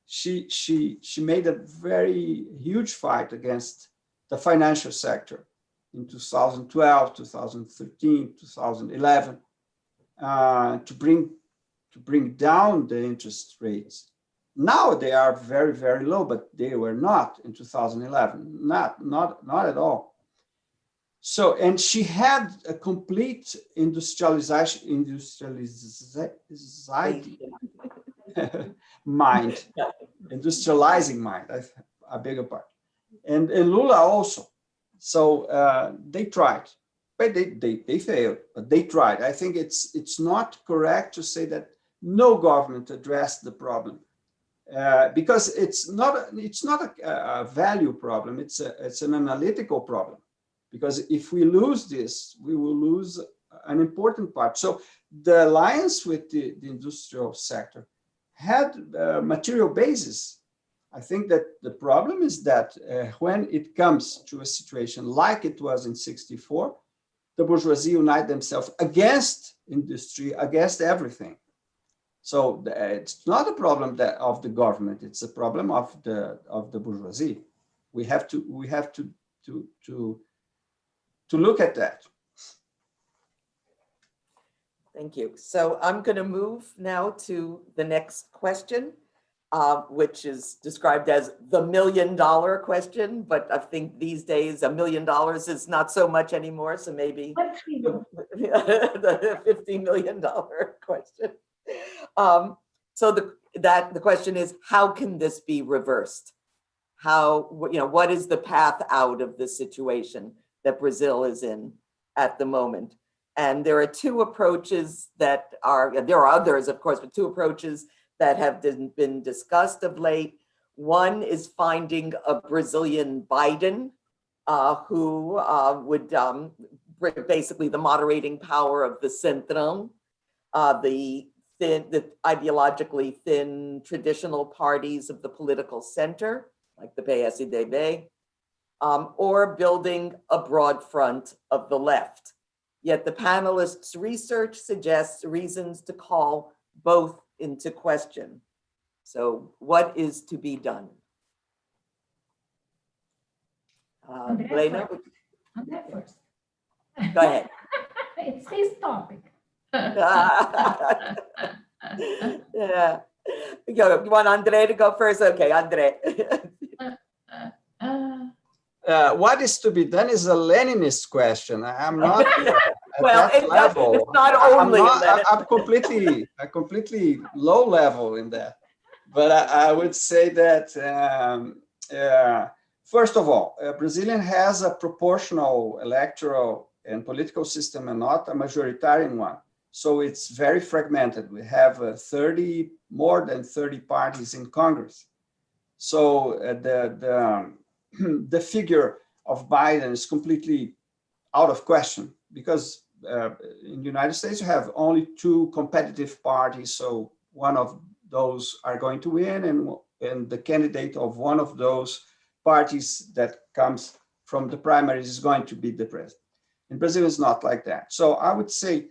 She made a very huge fight against the financial sector in 2012, 2013, 2011, to bring down the interest rates. Now they are very, very low, but they were not in 2011, not at all. So, and she had a complete industrializing mind, industrializing mind, I beg your pardon. And Lula also. So they tried, but they failed, but they tried. I think it's not correct to say that no government addressed the problem. Because it's not a value problem, it's an analytical problem. Because if we lose this, we will lose an important part. So the alliance with the industrial sector had a material basis. I think that the problem is that when it comes to a situation like it was in '64, the bourgeoisie unite themselves against industry, against everything. So it's not a problem of the government; it's a problem of the bourgeoisie. We have to look at that. Thank you. So I'm going to move now to the next question, which is described as the $1 million question. But I think these days $1 million is not so much anymore. So maybe the $50 million question. So the question is, how can this be reversed? How, what is the path out of this situation that Brazil is in at the moment? And there are two approaches there are others, of course, but two approaches that have been discussed of late. One is finding a Brazilian Biden who would bring basically the moderating power of the Centrão, the ideologically thin traditional parties of the political center, like the PSDB, or building a broad front of the left. Yet the panelists' research suggests reasons to call both into question. So what is to be done? Lena? André first. Go ahead. It's his topic. Yeah. You want André to go first? Okay, André. What is to be done is a Leninist question. I'm not well, at that level. It's not only I'm completely low level in that. But I would say that, first of all, Brazilian has a proportional electoral and political system and not a majoritarian one. So it's very fragmented. We have more than 30 parties in Congress. So the figure of Biden is completely out of question because in the United States, you have only two competitive parties. So one of those are going to win and the candidate of one of those parties that comes from the primaries is going to be the president. In Brazil, it's not like that. So I would say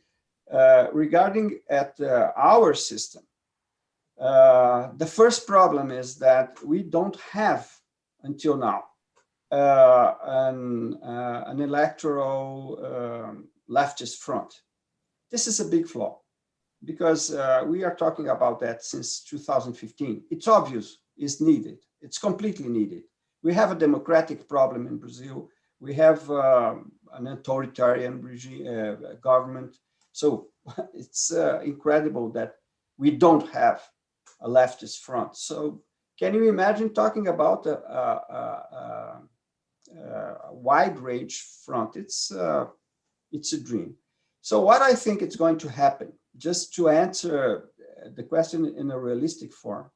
regarding at our system, the first problem is that we don't have until now an electoral leftist front. This is a big flaw because we are talking about that since 2015. It's obvious it's needed. It's completely needed. We have a democratic problem in Brazil. We have an authoritarian regime, government. So it's incredible that we don't have a leftist front. So can you imagine talking about a wide range front? It's a dream. So what I think is going to happen, just to answer the question in a realistic form,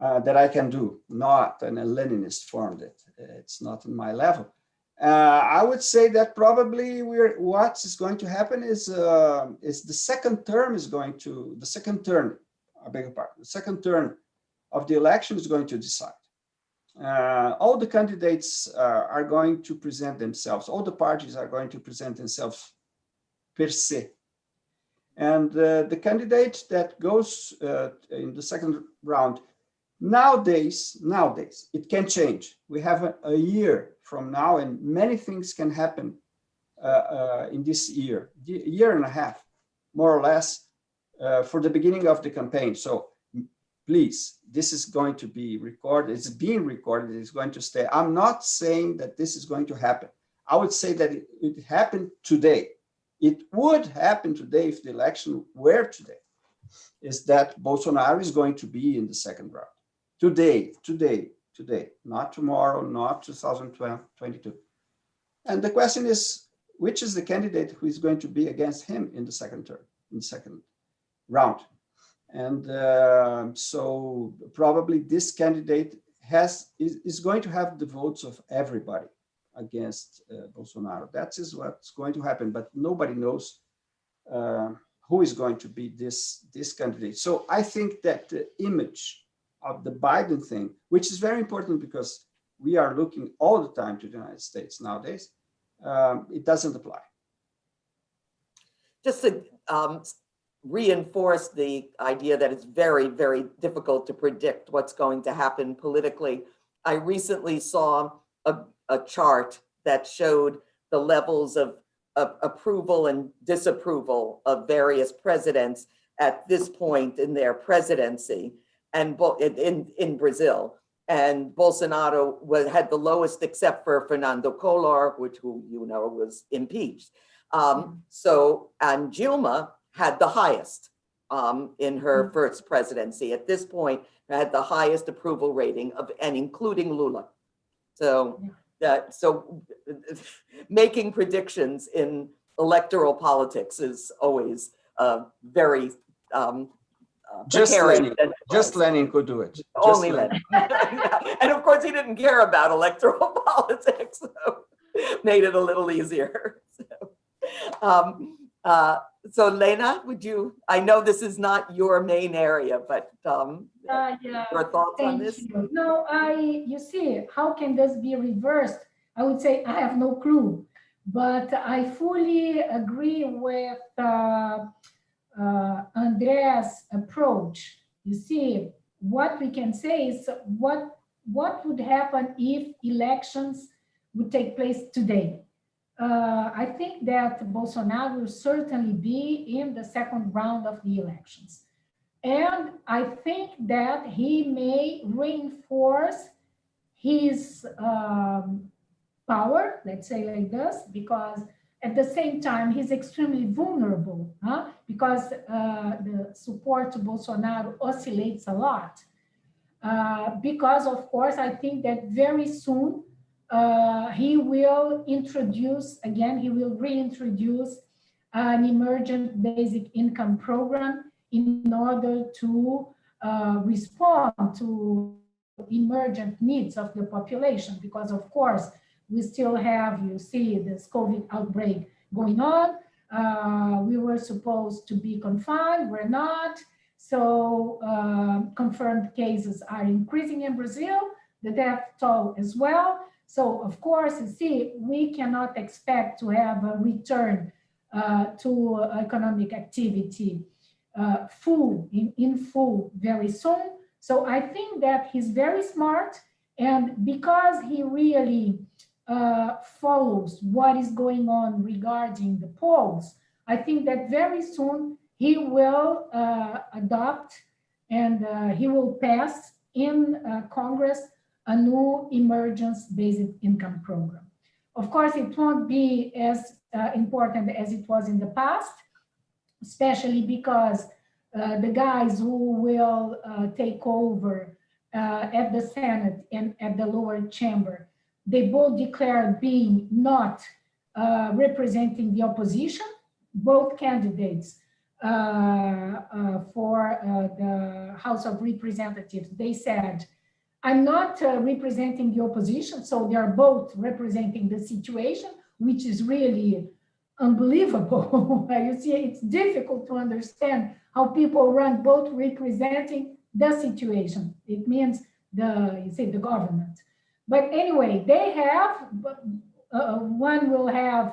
that I can do, not in a Leninist form, that it's not in my level. I would say that probably what is going to happen is the second term, I beg your pardon, the second term of the election is going to decide. All the candidates are going to present themselves. All the parties are going to present themselves per se. And the candidate that goes in the second round, nowadays, it can change. We have a year from now, and many things can happen in this year and a half, more or less, for the beginning of the campaign. So please, this is going to be recorded. It's being recorded. It's going to stay. I'm not saying that this is going to happen. I would say that it happened today. It would happen today if the election were today, is that Bolsonaro is going to be in the second round. Today, not tomorrow, not 2022. And the question is, which is the candidate who is going to be against him in the second round? And so probably this candidate is going to have the votes of everybody against Bolsonaro. That is what's going to happen, but nobody knows who is going to be this candidate. So I think that the image of the Biden thing, which is very important because we are looking all the time to the United States nowadays, it doesn't apply. Just to reinforce the idea that it's very, very difficult to predict what's going to happen politically, I recently saw a chart that showed the levels of approval and disapproval of various presidents at this point in their presidency, and in Brazil. And Bolsonaro had the lowest, except for Fernando Collor, who you know was impeached. And Dilma had the highest in her first presidency. At this point, had the highest approval rating and including Lula. So making predictions in electoral politics is always very Just Lenin could do it. Only Lenin. And of course, he didn't care about electoral politics, so made it a little easier. So Lena, would you, I know this is not your main area, but your thoughts on this? You. No, you see, how can this be reversed? I would say I have no clue, but I fully agree with André's approach. You see, what we can say is what would happen if elections would take place today? I think that Bolsonaro will certainly be in the second round of the elections. And I think that he may reinforce his power, let's say like this, because at the same time, he's extremely vulnerable, because the support to Bolsonaro oscillates a lot. Because, of course, I think that very soon, he will reintroduce an emergent basic income program in order to respond to emergent needs of the population. Because, of course, we still have, you see, this COVID outbreak going on. We were supposed to be confined, we're not. So confirmed cases are increasing in Brazil, the death toll as well. So, of course, you see, we cannot expect to have a return to economic activity in full very soon. So I think that he's very smart, and because he really follows what is going on regarding the polls, I think that very soon he will adopt and he will pass in Congress a new emergence basic income program. Of course, it won't be as important as it was in the past, especially because the guys who will take over at the Senate and at the lower chamber, they both declared being not representing the opposition. Both candidates for the House of Representatives, they said, I'm not representing the opposition, so they are both representing the situation, which is really unbelievable. You see, it's difficult to understand how people run both representing the situation. It means the government. But anyway, they have, one will have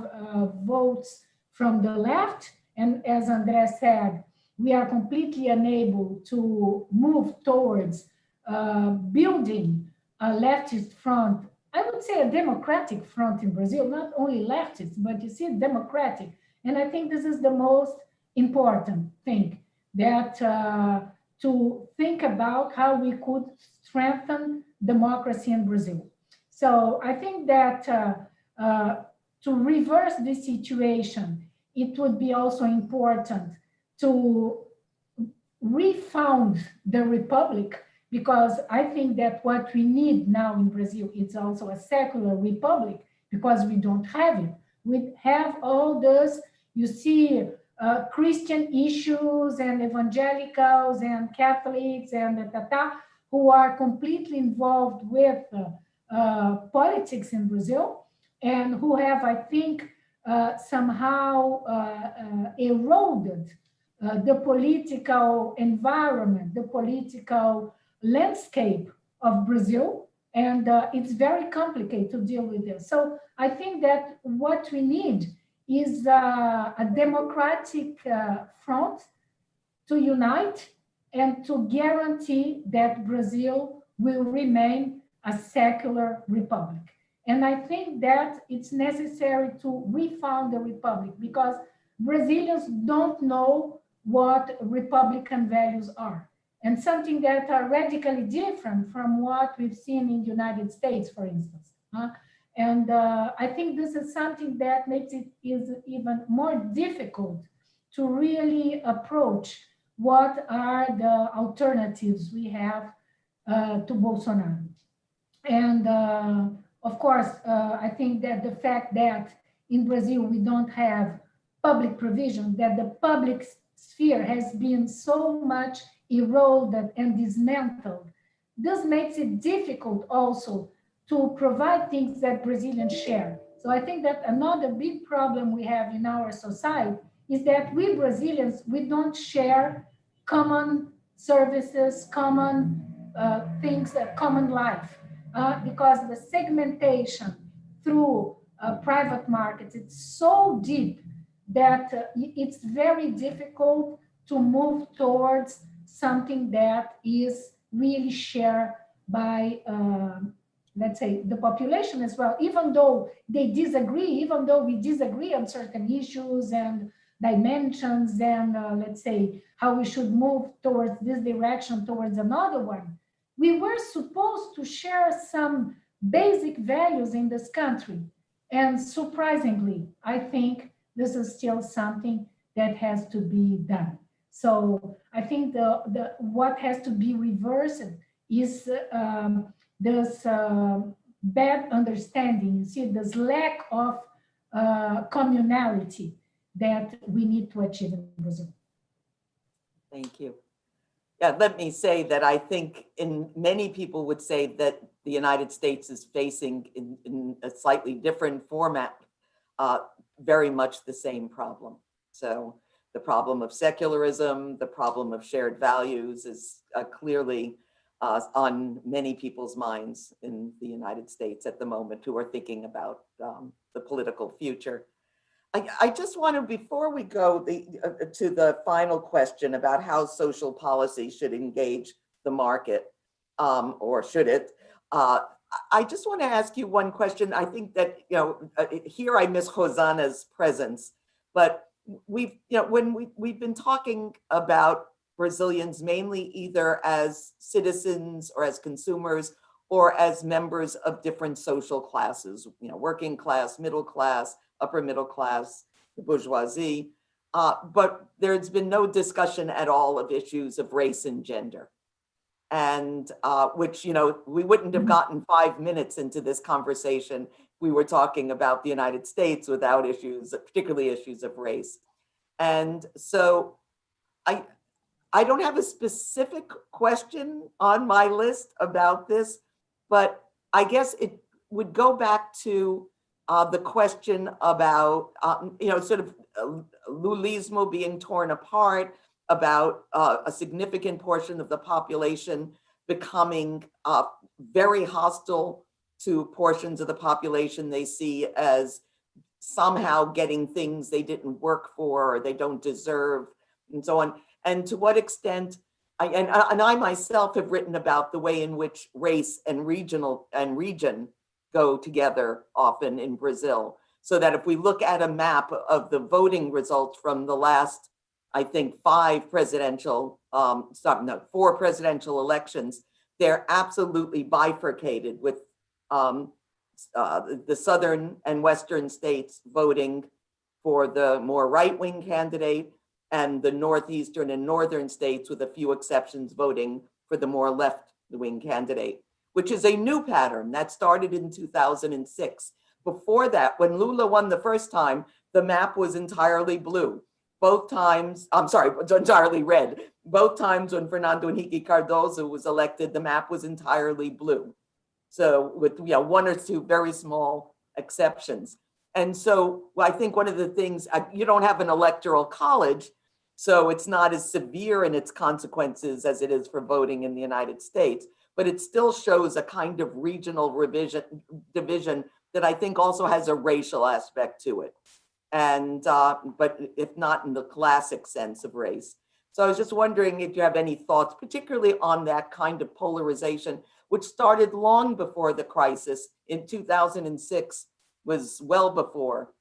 votes from the left. And as André said, we are completely unable to move towards building a leftist front. I would say a democratic front in Brazil, not only leftist, but you see, democratic. And I think this is the most important thing, that to think about how we could strengthen democracy in Brazil. So I think that to reverse this situation, it would be also important to refound the republic, because I think that what we need now in Brazil is also a secular republic, because we don't have it. We have all those, you see, Christian issues and evangelicals and Catholics and who are completely involved with politics in Brazil, and who have, I think, somehow eroded the political environment, the political landscape of Brazil, and it's very complicated to deal with this. So I think that what we need is a democratic front to unite and to guarantee that Brazil will remain a secular republic. And I think that it's necessary to refound the republic, because Brazilians don't know what Republican values are, and something that are radically different from what we've seen in the United States, for instance. And I think this is something that makes it is even more difficult to really approach what are the alternatives we have to Bolsonaro. And of course, I think that the fact that in Brazil we don't have public provision, that the public sphere has been so much eroded and dismantled, this makes it difficult also to provide things that Brazilians share. So I think that another big problem we have in our society is that we Brazilians, we don't share common services, common things, common life, because the segmentation through private markets, it's so deep that it's very difficult to move towards something that is really shared by, let's say, the population as well, even though they disagree, even though we disagree on certain issues and dimensions and, let's say, how we should move towards this direction, towards another one. We were supposed to share some basic values in this country. And surprisingly, I think this is still something that has to be done. So I think what has to be reversed is this bad understanding, you see, this lack of communality that we need to achieve in Brazil. Thank you. Yeah, let me say that I think many people would say that the United States is facing in a slightly different format, very much the same problem. So the problem of secularism, the problem of shared values is clearly on many people's minds in the United States at the moment who are thinking about the political future. I just want to, before we go to the final question about how social policy should engage the market, or should it, I just want to ask you one question. I think that, here I miss Rosana's presence, but when we've been talking about Brazilians mainly either as citizens or as consumers or as members of different social classes, working class, middle class, upper middle class, the bourgeoisie, but there's been no discussion at all of issues of race and gender. And which, we wouldn't have gotten 5 minutes into this conversation. We were talking about the United States without issues, particularly issues of race. And so I don't have a specific question on my list about this, but I guess it would go back to the question about, sort of Lulismo being torn apart, about a significant portion of the population becoming very hostile to portions of the population they see as somehow getting things they didn't work for or they don't deserve, and so on. And to what extent, I myself have written about the way in which race and region go together often in Brazil. So that if we look at a map of the voting results from the last, I think, 4 presidential elections, they're absolutely bifurcated with the southern and western states voting for the more right-wing candidate, and the northeastern and northern states, with a few exceptions, voting for the more left-wing candidate, which is a new pattern that started in 2006. Before that, when Lula won the first time, the map was entirely blue. Both times, entirely red. Both times when Fernando Henrique Cardoso was elected, the map was entirely blue. So with 1 or 2 very small exceptions. And so I think one of the things, you don't have an electoral college, so it's not as severe in its consequences as it is for voting in the United States, but it still shows a kind of regional division that I think also has a racial aspect to it. And, but if not in the classic sense of race. So I was just wondering if you have any thoughts, particularly on that kind of polarization, which started long before the crisis in 2006, was well before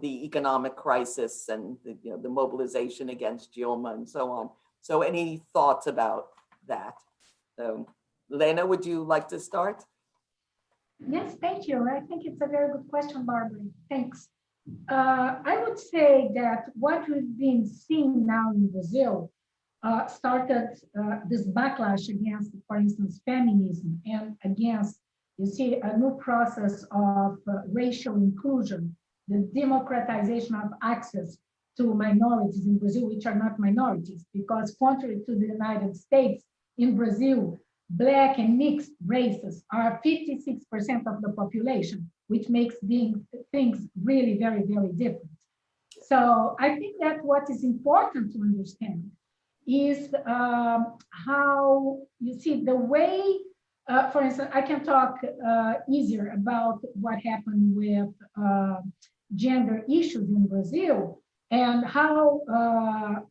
the economic crisis and the mobilization against Dilma and so on. So any thoughts about that? So Lena, would you like to start? Yes, thank you. I think it's a very good question, Barbara. Thanks. I would say that what we've been seeing now in Brazil started this backlash against, for instance, feminism, and against, you see, a new process of racial inclusion, the democratization of access to minorities in Brazil, which are not minorities, because contrary to the United States, in Brazil, Black and mixed races are 56% of the population, which makes things really very, very different. So I think that what is important to understand is how, you see, the way, for instance, I can talk easier about what happened with gender issues in Brazil and how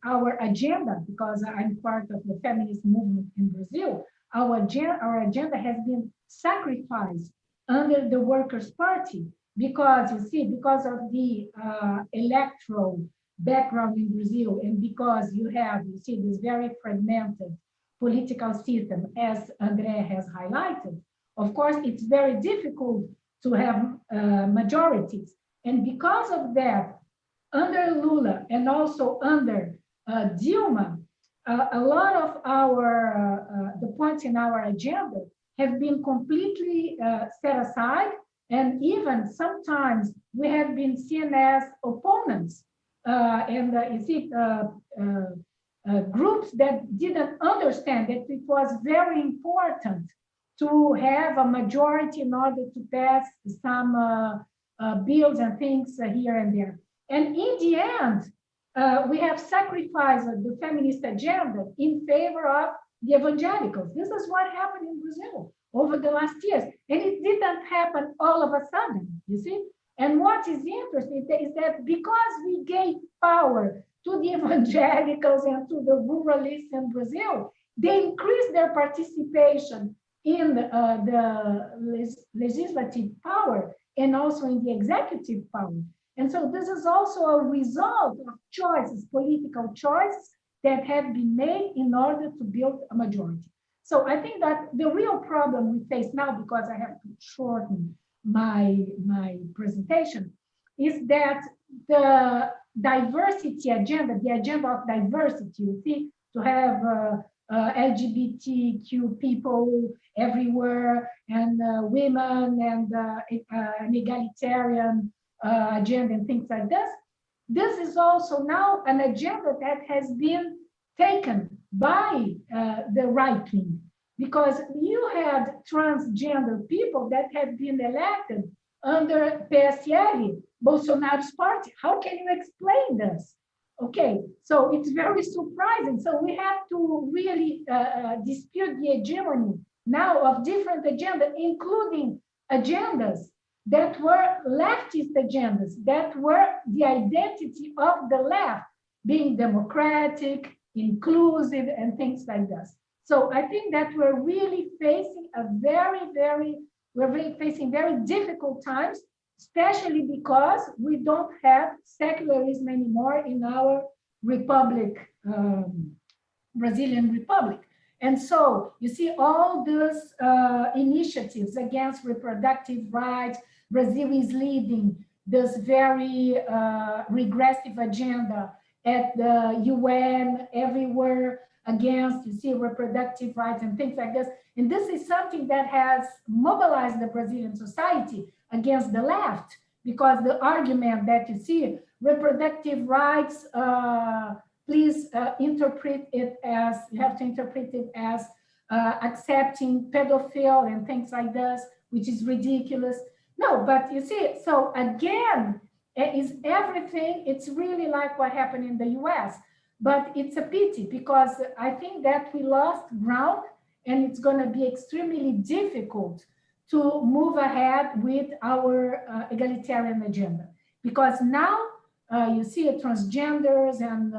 our agenda, because I'm part of the feminist movement in Brazil, our agenda has been sacrificed under the Workers' Party because, you see, because of the electoral background in Brazil, and because you have, you see, this very fragmented political system, as André has highlighted. Of course, it's very difficult to have majorities. And because of that, under Lula and also under Dilma, a lot of our, the points in our agenda have been completely set aside, and even sometimes we have been seen as opponents. You see, groups that didn't understand that it was very important to have a majority in order to pass some bills and things here and there. And in the end, we have sacrificed the feminist agenda in favor of the evangelicals. This is what happened in Brazil over the last years. And it didn't happen all of a sudden, you see? And what is interesting is that because we gave power to the evangelicals and to the ruralists in Brazil, they increased their participation in the legislative power and also in the executive power. And so this is also a result of choices, political choices that have been made in order to build a majority. So I think that the real problem we face now, because I have to shorten my presentation, is that the diversity agenda, the agenda of diversity, you see, to have LGBTQ people everywhere, and women, and an egalitarian agenda and things like this. This is also now an agenda that has been taken by the right wing, because you had transgender people that have been elected under PSL, Bolsonaro's party. How can you explain this? Okay, so it's very surprising. So we have to really dispute the hegemony now of different agendas, including agendas that were leftist agendas, that were the identity of the left, being democratic, inclusive, and things like this. So I think that we're really facing we're facing very difficult times, especially because we don't have secularism anymore in our republic, Brazilian Republic. And so you see all those initiatives against reproductive rights. Brazil is leading this very regressive agenda at the UN, everywhere, against, you see, reproductive rights and things like this. And this is something that has mobilized the Brazilian society against the left, because the argument that you see, reproductive rights, please interpret it as, you have to interpret it as accepting pedophile and things like this, which is ridiculous. No, but you see, so again, is everything, it's really like what happened in the US, but it's a pity because I think that we lost ground and it's going to be extremely difficult to move ahead with our egalitarian agenda. Because now you see transgenders and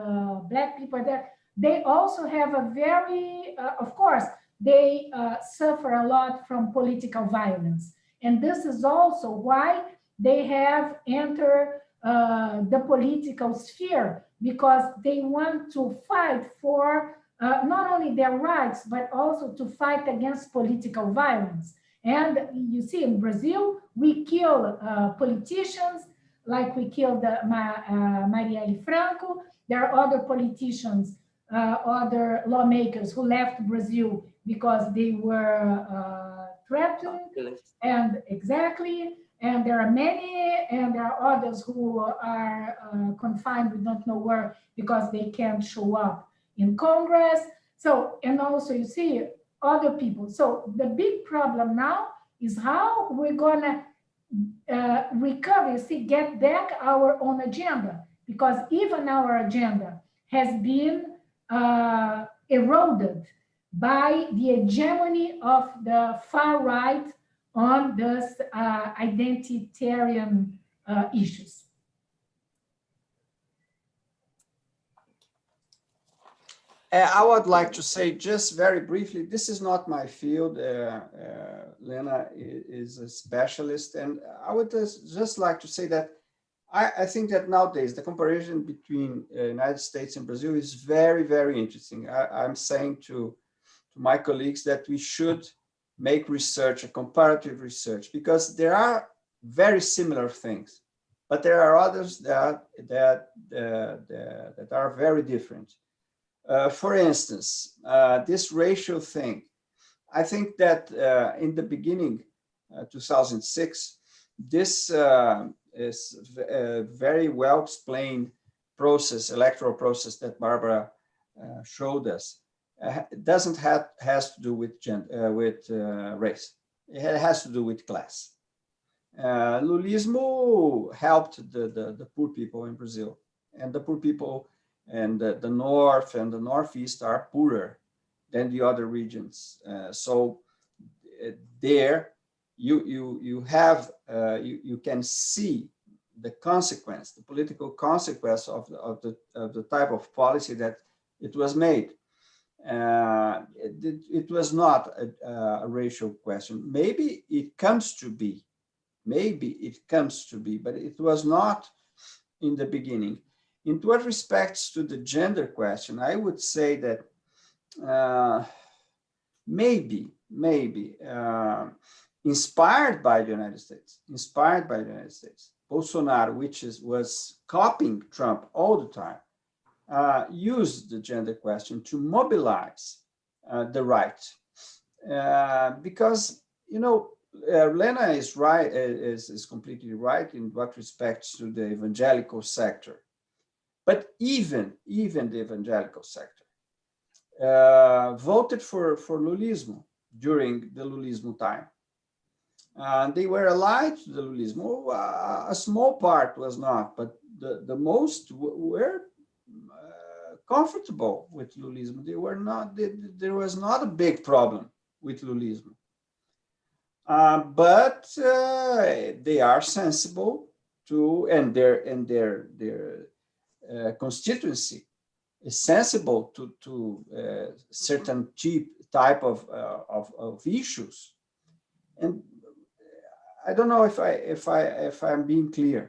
Black people there, they also have a very, of course, they suffer a lot from political violence. And this is also why they have entered the political sphere, because they want to fight for not only their rights, but also to fight against political violence. And you see, in Brazil, we kill politicians, like we killed Marielle Franco. There are other politicians, other lawmakers who left Brazil because they were threatened. And exactly, and there are many, and there are others who are confined, we don't know where, because they can't show up in Congress. So, and also you see other people. So the big problem now is how we're gonna recover, you see, get back our own agenda, because even our agenda has been eroded by the hegemony of the far right on those identitarian issues. I would like to say just very briefly, this is not my field. Lena is a specialist, and I would just like to say that I think that nowadays the comparison between United States and Brazil is very, very interesting. I'm saying to my colleagues that we should make research, a comparative research, because there are very similar things, but there are others that are very different. For instance, this racial thing, I think that in the beginning, 2006, this is a very well explained process, electoral process that Barbara showed us. It doesn't has to do with race. It has to do with class. Lulismo helped the poor people in Brazil, and the poor people and the North and the Northeast are poorer than the other regions. So there you can see the consequence, the political consequence of the type of policy that it was made. It was not a racial question. Maybe it comes to be, but it was not in the beginning. In what respects to the gender question, I would say that maybe inspired by the United States, Bolsonaro, was copying Trump all the time, used the gender question to mobilize the right, because Lena is right, is completely right in what respects to the evangelical sector. But even the evangelical sector voted for Lulismo during the Lulismo time. They were allied to the Lulismo. A small part was not, but the most were comfortable with Lulismo. They were not. There was not a big problem with Lulismo. But they are sensible to, and their constituency is sensible to certain type of issues. And I don't know if I'm being clear.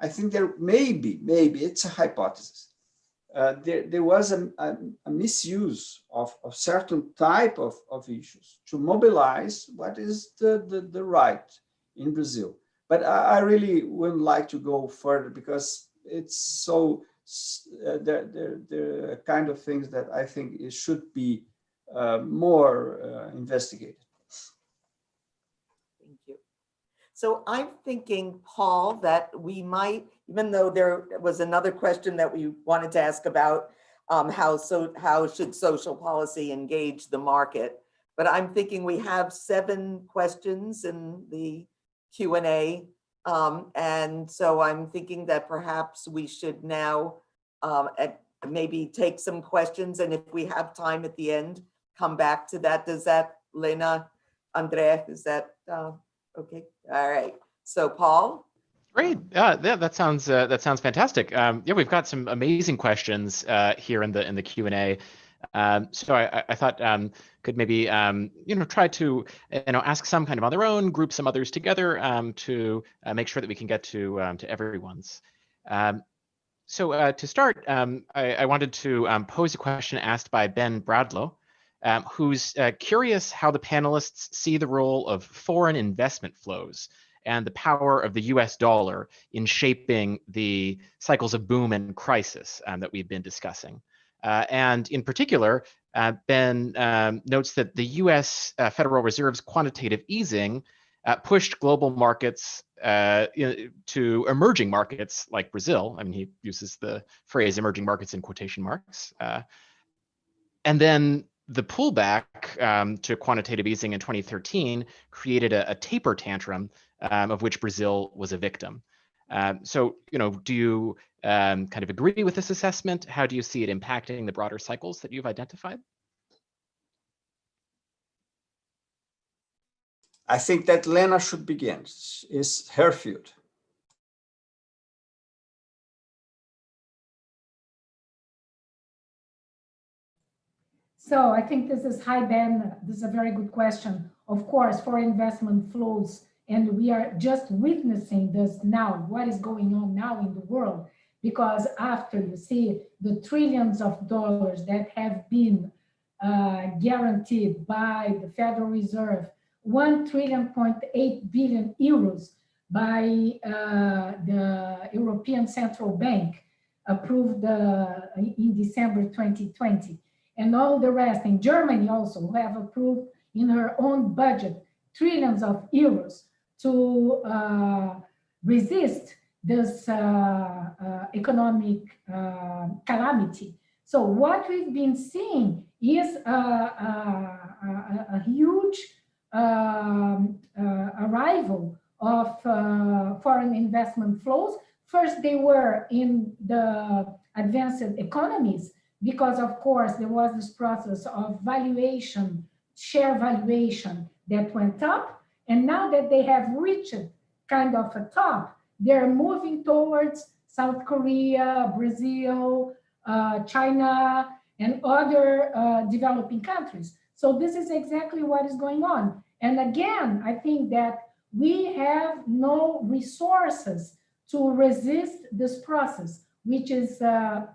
I think there maybe it's a hypothesis. There was a misuse of certain type of issues to mobilize what is the right in Brazil. But I really wouldn't like to go further because it's so the kind of things that I think it should be more investigated. Thank you. So I'm thinking, Paul, that we might, even though there was another question that we wanted to ask about how should social policy engage the market, but I'm thinking we have 7 questions in the Q&A. And so I'm thinking that perhaps we should now maybe take some questions, and if we have time at the end, come back to that. Does that, Lena, Andre, is that okay? All right. So Paul? Great. Yeah, that sounds fantastic. Yeah, we've got some amazing questions here in the Q&A. So I thought could maybe try to ask some kind of on their own, group some others together to make sure that we can get to everyone's. So to start, I wanted to pose a question asked by Ben Bradlow, who's curious how the panelists see the role of foreign investment flows and the power of the US dollar in shaping the cycles of boom and crisis that we've been discussing. And in particular, Ben notes that the US Federal Reserve's quantitative easing pushed global markets to emerging markets like Brazil. I mean, he uses the phrase emerging markets in quotation marks. And then the pullback to quantitative easing in 2013 created a taper tantrum of which Brazil was a victim. So, do you kind of agree with this assessment? How do you see it impacting the broader cycles that you've identified? I think that Lena should begin. It's her field. So I think this is, hi Ben, this is a very good question. Of course, for investment flows, and we are just witnessing this now, what is going on now in the world, because after you see the trillions of dollars that have been guaranteed by the Federal Reserve, 1.8 trillion euros by the European Central Bank, approved in December 2020. And all the rest, in Germany also, who have approved in her own budget trillions of euros to resist this economic calamity. So what we've been seeing is a huge arrival of foreign investment flows. First, they were in the advanced economies, because of course there was this process of valuation, share valuation that went up, and now that they have reached kind of a top, they're moving towards South Korea, Brazil, China, and other developing countries. So this is exactly what is going on. And again, I think that we have no resources to resist this process, which is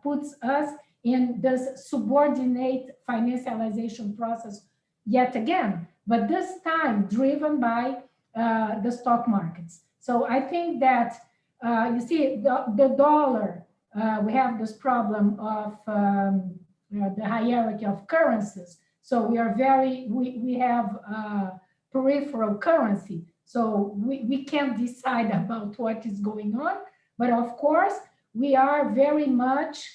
puts us in this subordinate financialization process yet again, but this time driven by the stock markets. So I think that, you see, the dollar, we have this problem of the hierarchy of currencies. So we are we have peripheral currency. So we can't decide about what is going on, but of course, we are very much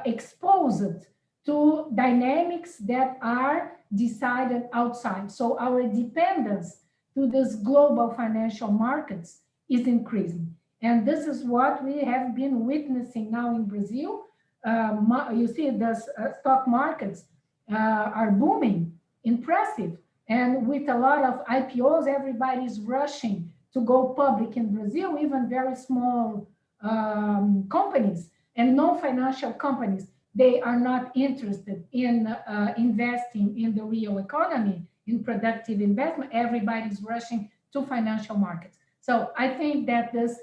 exposed to dynamics that are decided outside. So our dependence to this global financial markets is increasing. And this is what we have been witnessing now in Brazil. you see the stock markets are booming, impressive. And with a lot of IPOs, everybody's rushing to go public in Brazil, even very small companies and non-financial companies. They are not interested in investing in the real economy, in productive investment. Everybody's rushing to financial markets. So I think that this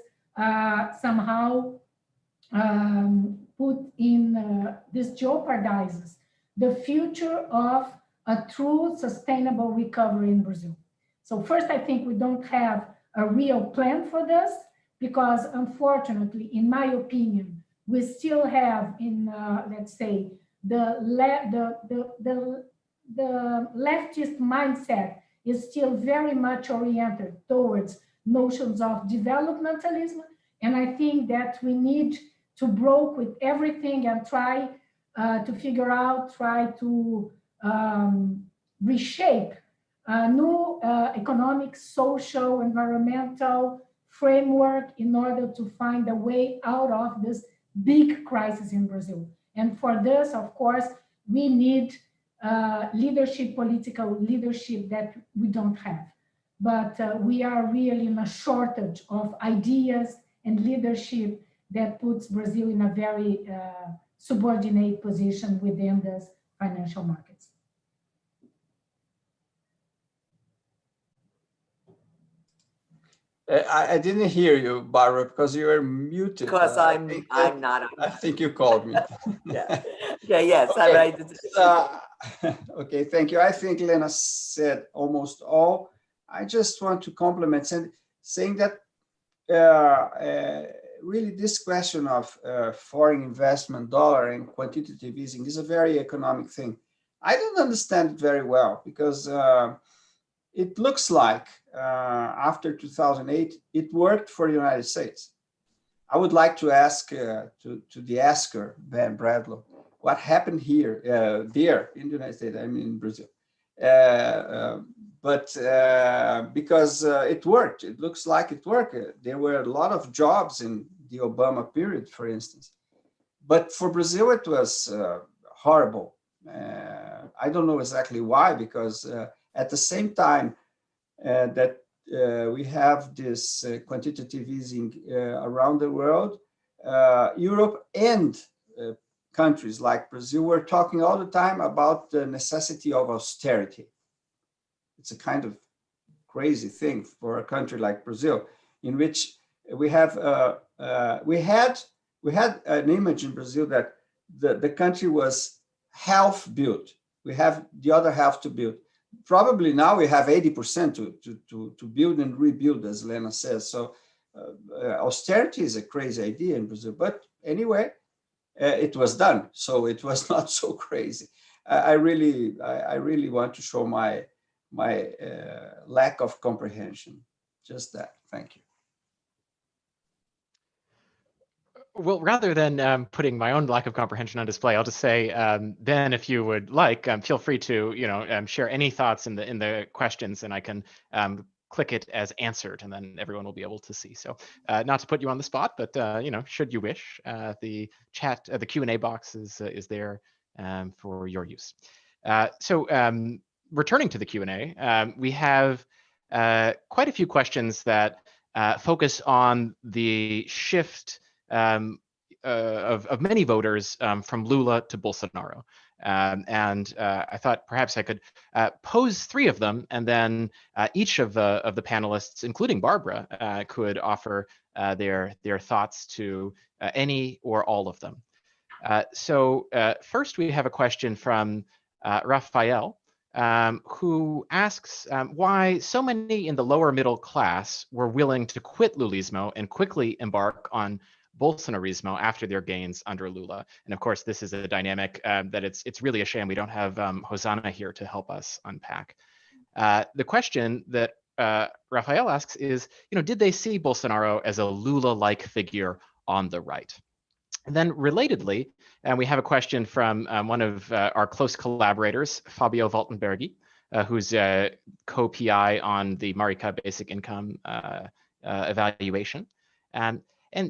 somehow put in this jeopardizes the future of a true sustainable recovery in Brazil. So first, I think we don't have a real plan for this because, unfortunately, in my opinion, we still have in, let's say, the leftist mindset is still very much oriented towards notions of developmentalism. And I think that we need to broke with everything and try to figure out, try to reshape a new economic, social, environmental framework in order to find a way out of this big crisis in Brazil. And for this, of course, we need leadership, political leadership that we don't have. But we are really in a shortage of ideas and leadership that puts Brazil in a very subordinate position within the financial markets. I didn't hear you, Barbara, because you were muted. Because I'm not. I think you called me. Yeah. Yeah. Yes. Okay. Right. Okay. Thank you. I think Lena said almost all. I just want to compliment saying that really this question of foreign investment, dollar, and quantitative easing is a very economic thing. I don't understand it very well because it looks like after 2008, it worked for the United States. I would like to ask to the asker, Ben Bradlow, what happened here, there in the United States, I mean in Brazil. But because it worked, it looks like it worked. There were a lot of jobs in the Obama period, for instance. But for Brazil, it was horrible. I don't know exactly why, because at the same time that we have this quantitative easing around the world, Europe and countries like Brazil were talking all the time about the necessity of austerity. It's a kind of crazy thing for a country like Brazil, in which we have we had an image in Brazil that the country was half built. We have the other half to build. Probably now we have 80% to build and rebuild, as Lena says. So austerity is a crazy idea in Brazil, but anyway, it was done. So it was not so crazy. I really want to show my lack of comprehension. Just that. Thank you. Well, rather than putting my own lack of comprehension on display, I'll just say, Ben, if you would like, feel free to share any thoughts in the questions, and I can click it as answered, and then everyone will be able to see. So, not to put you on the spot, but should you wish, the chat, the Q&A box is there for your use. So, returning to the Q&A, we have quite a few questions that focus on the shift of many voters from Lula to Bolsonaro. And I thought perhaps I could pose three of them, and then each of the panelists, including Barbara, could offer their thoughts to any or all of them. So first, we have a question from Raphael, who asks why so many in the lower middle class were willing to quit Lulismo and quickly embark on Bolsonarismo after their gains under Lula. And of course, this is a dynamic that it's really a shame we don't have Hosanna here to help us unpack. The question that Raphael asks is, did they see Bolsonaro as a Lula-like figure on the right? And then relatedly, we have a question from one of our close collaborators, Fabio Waltenbergi, who's a co-PI on the Marika Basic Income evaluation. And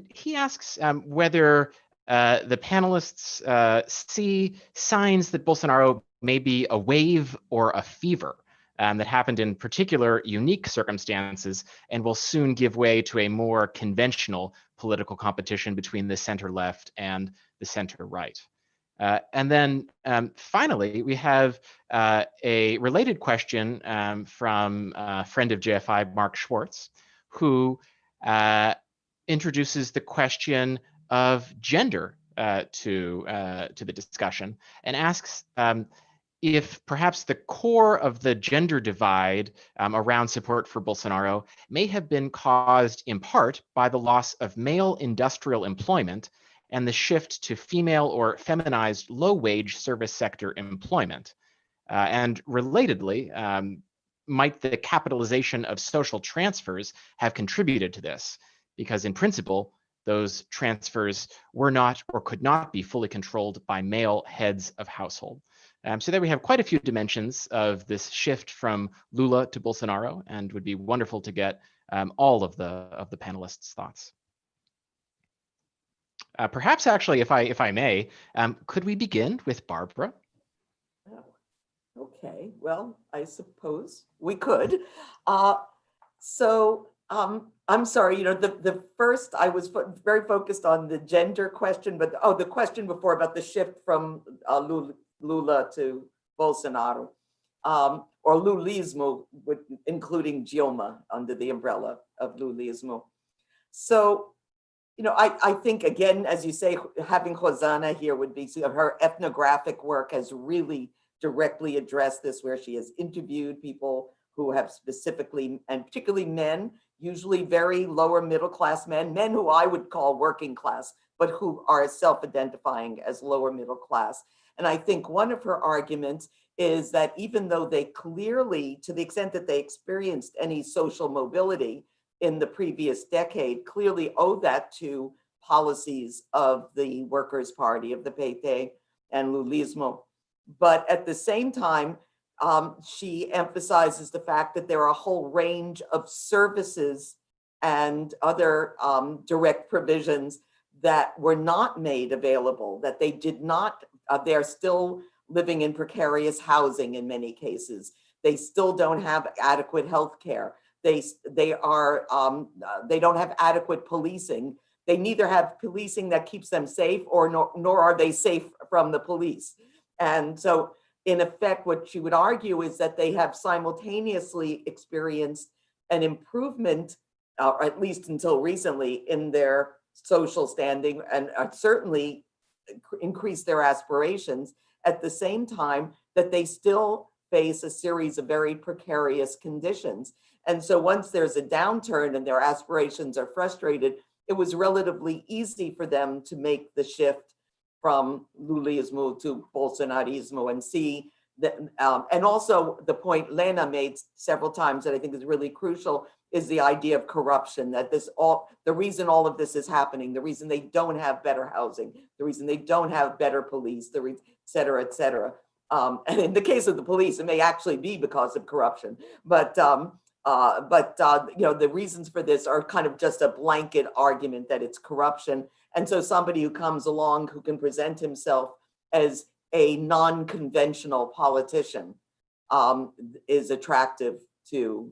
he asks whether the panelists see signs that Bolsonaro may be a wave or a fever that happened in particular unique circumstances and will soon give way to a more conventional political competition between the center left and the center right. And then finally, we have a related question from a friend of JFI, Mark Schwartz, who introduces the question of gender to the discussion and asks if perhaps the core of the gender divide around support for Bolsonaro may have been caused in part by the loss of male industrial employment and the shift to female or feminized low-wage service sector employment. And relatedly, might the capitalization of social transfers have contributed to this? Because in principle, those transfers were not or could not be fully controlled by male heads of household. So there we have quite a few dimensions of this shift from Lula to Bolsonaro, and would be wonderful to get all of the panelists' thoughts. Perhaps actually, if I may, could we begin with Barbara? Oh, okay, well, I suppose we could. I'm sorry, the first, I was very focused on the gender question, but the question before about the shift from Lula to Bolsonaro, or Lulismo, including Dilma under the umbrella of Lulismo. So, I think, again, as you say, having Rosana here would be, her ethnographic work has really directly addressed this, where she has interviewed people who have specifically, and particularly men, usually very lower middle class men who I would call working class, but who are self-identifying as lower middle class. And I think one of her arguments is that even though they clearly, to the extent that they experienced any social mobility in the previous decade, clearly owe that to policies of the Workers' Party, of the PT and Lulismo. But at the same time, she emphasizes the fact that there are a whole range of services and other direct provisions that were not made available, that they did not, they're still living in precarious housing in many cases. They still don't have adequate health care. They don't have adequate policing. They neither have policing that keeps them safe, nor are they safe from the police. And so, in effect, what she would argue is that they have simultaneously experienced an improvement, or at least until recently, in their social standing, and certainly increased their aspirations, at the same time that they still face a series of very precarious conditions. And so once there's a downturn and their aspirations are frustrated, it was relatively easy for them to make the shift from Lulismo to Bolsonarismo and see that, and also the point Lena made several times that I think is really crucial is the idea of corruption, that the reason all of this is happening, the reason they don't have better housing, the reason they don't have better police, et cetera, et cetera. And in the case of the police, it may actually be because of corruption, but the reasons for this are kind of just a blanket argument that it's corruption. And so somebody who comes along who can present himself as a non-conventional politician is attractive to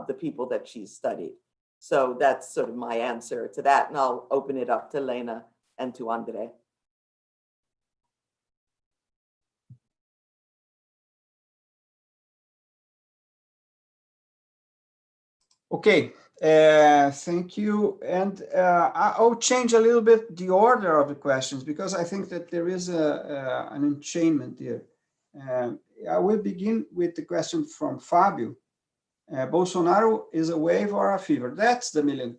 the people that she's studied. So that's sort of my answer to that. And I'll open it up to Lena and to Andre. Okay, thank you. And I'll change a little bit the order of the questions because I think that there is an enchainment here. I will begin with the question from Fabio. Bolsonaro is a wave or a fever? That's the $1 million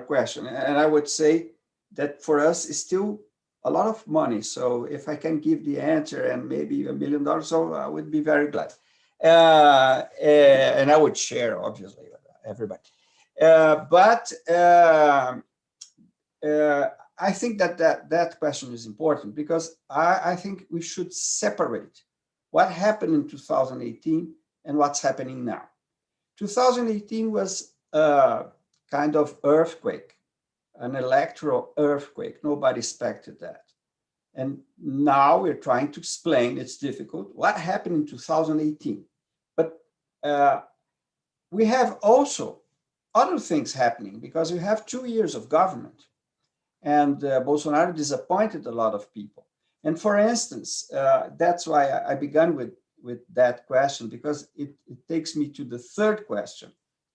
question. And I would say that for us is still a lot of money. So if I can give the answer and maybe $1 million, so I would be very glad. And I would share, obviously, with everybody. But I think that question is important because I think we should separate what happened in 2018 and what's happening now. 2018 was a kind of earthquake, an electoral earthquake. Nobody expected that. And now we're trying to explain, it's difficult, what happened in 2018. But we have also other things happening because we have 2 years of government. And Bolsonaro disappointed a lot of people. And for instance, that's why I began with that question, because it takes me to the third question,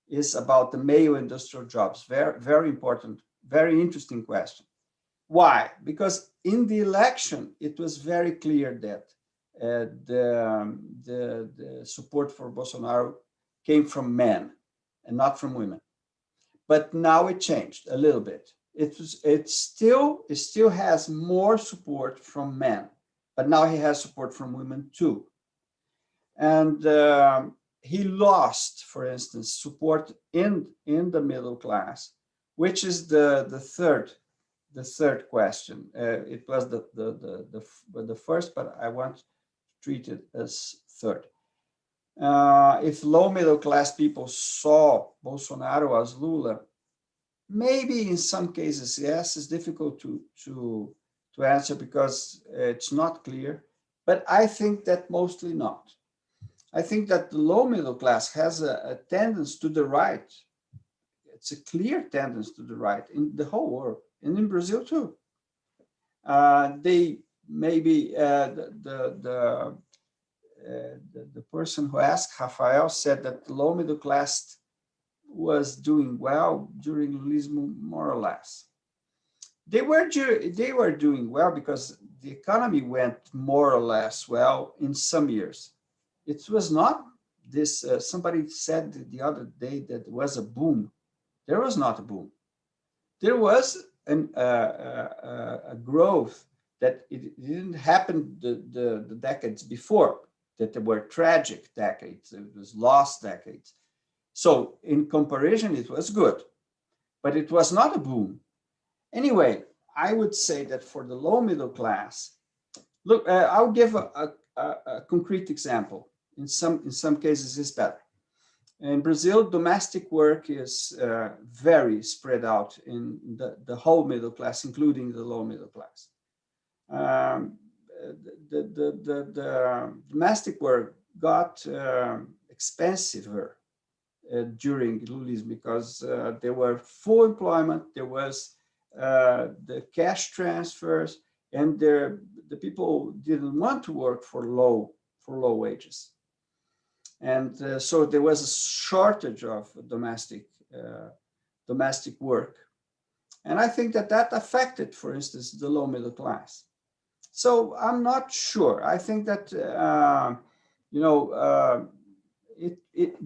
is about the male industrial jobs. Very, very important, very interesting question. Why? Because in the election, it was very clear that the support for Bolsonaro came from men and not from women. But now it changed a little bit. It still has more support from men, but now he has support from women too. And he lost, for instance, support in the middle class, which is the third question. It was the first, but I want to treat it as third. If low middle class people saw Bolsonaro as Lula, maybe in some cases, yes, it's difficult to answer because it's not clear, but I think that mostly not. I think that the low middle class has a tendency to the right. It's a clear tendency to the right in the whole world, and in Brazil too. They maybe the person who asked, Rafael, said that the low middle class was doing well during Lulismo, more or less. They were doing well because the economy went more or less well in some years. It was not this, somebody said the other day that it was a boom. There was not a boom. There was a growth that it didn't happen the decades before, that there were tragic decades, it was lost decades. So in comparison, it was good, but it was not a boom. Anyway, I would say that for the low middle class, look, I'll give a concrete example. In some cases, it's better. In Brazil, domestic work is very spread out in the whole middle class, including the low middle class. The domestic work got expensiver during Lulismo because there were full employment, there was the cash transfers, and the people didn't want to work for low wages. And so there was a shortage of domestic work. And I think that affected, for instance, the low middle class. So I'm not sure. I think that,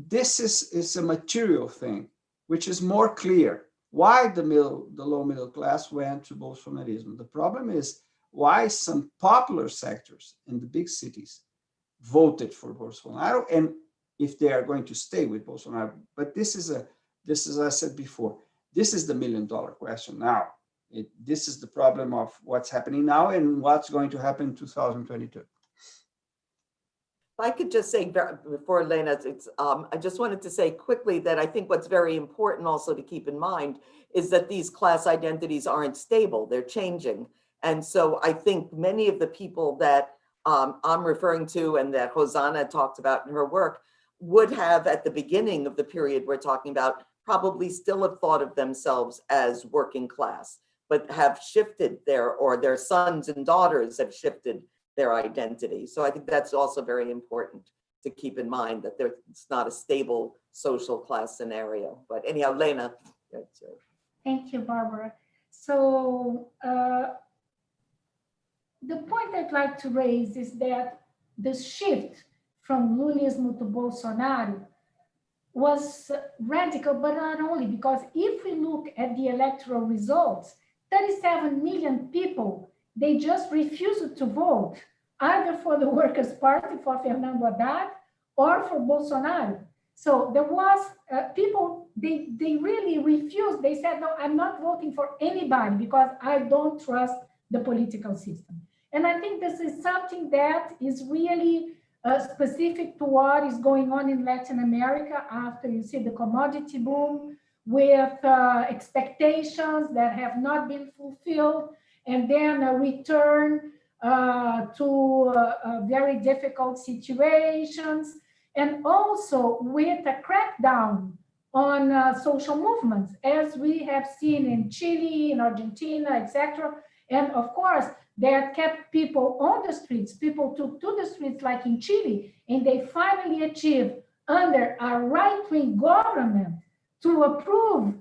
this is a material thing, which is more clear. Why the low middle class went to Bolsonarism. The problem is why some popular sectors in the big cities voted for Bolsonaro, and if they are going to stay with Bolsonaro. But this is, as I said before, this is the $1 million question now. This is the problem of what's happening now and what's going to happen in 2022. If I could just say before Lena, I just wanted to say quickly that I think what's very important also to keep in mind is that these class identities aren't stable, they're changing. And so I think many of the people that I'm referring to and that Rosana talked about in her work would have at the beginning of the period we're talking about probably still have thought of themselves as working class, but have shifted their sons and daughters have shifted their identity. So I think that's also very important to keep in mind, that it's not a stable social class scenario. But anyhow, Lena. Thank you, Barbara. So the point I'd like to raise is that the shift from Lulismo to Bolsonaro was radical, but not only, because if we look at the electoral results, 37 million people, they just refused to vote, either for the Workers' Party, for Fernando Haddad, or for Bolsonaro. So there was people, they really refused. They said, no, I'm not voting for anybody because I don't trust the political system. And I think this is something that is really specific to what is going on in Latin America after you see the commodity boom, with expectations that have not been fulfilled, and then a return to very difficult situations, and also with a crackdown on social movements, as we have seen in Chile, in Argentina, etc. And of course, that kept people on the streets. People took to the streets, like in Chile, and they finally achieved, under a right-wing government, to approve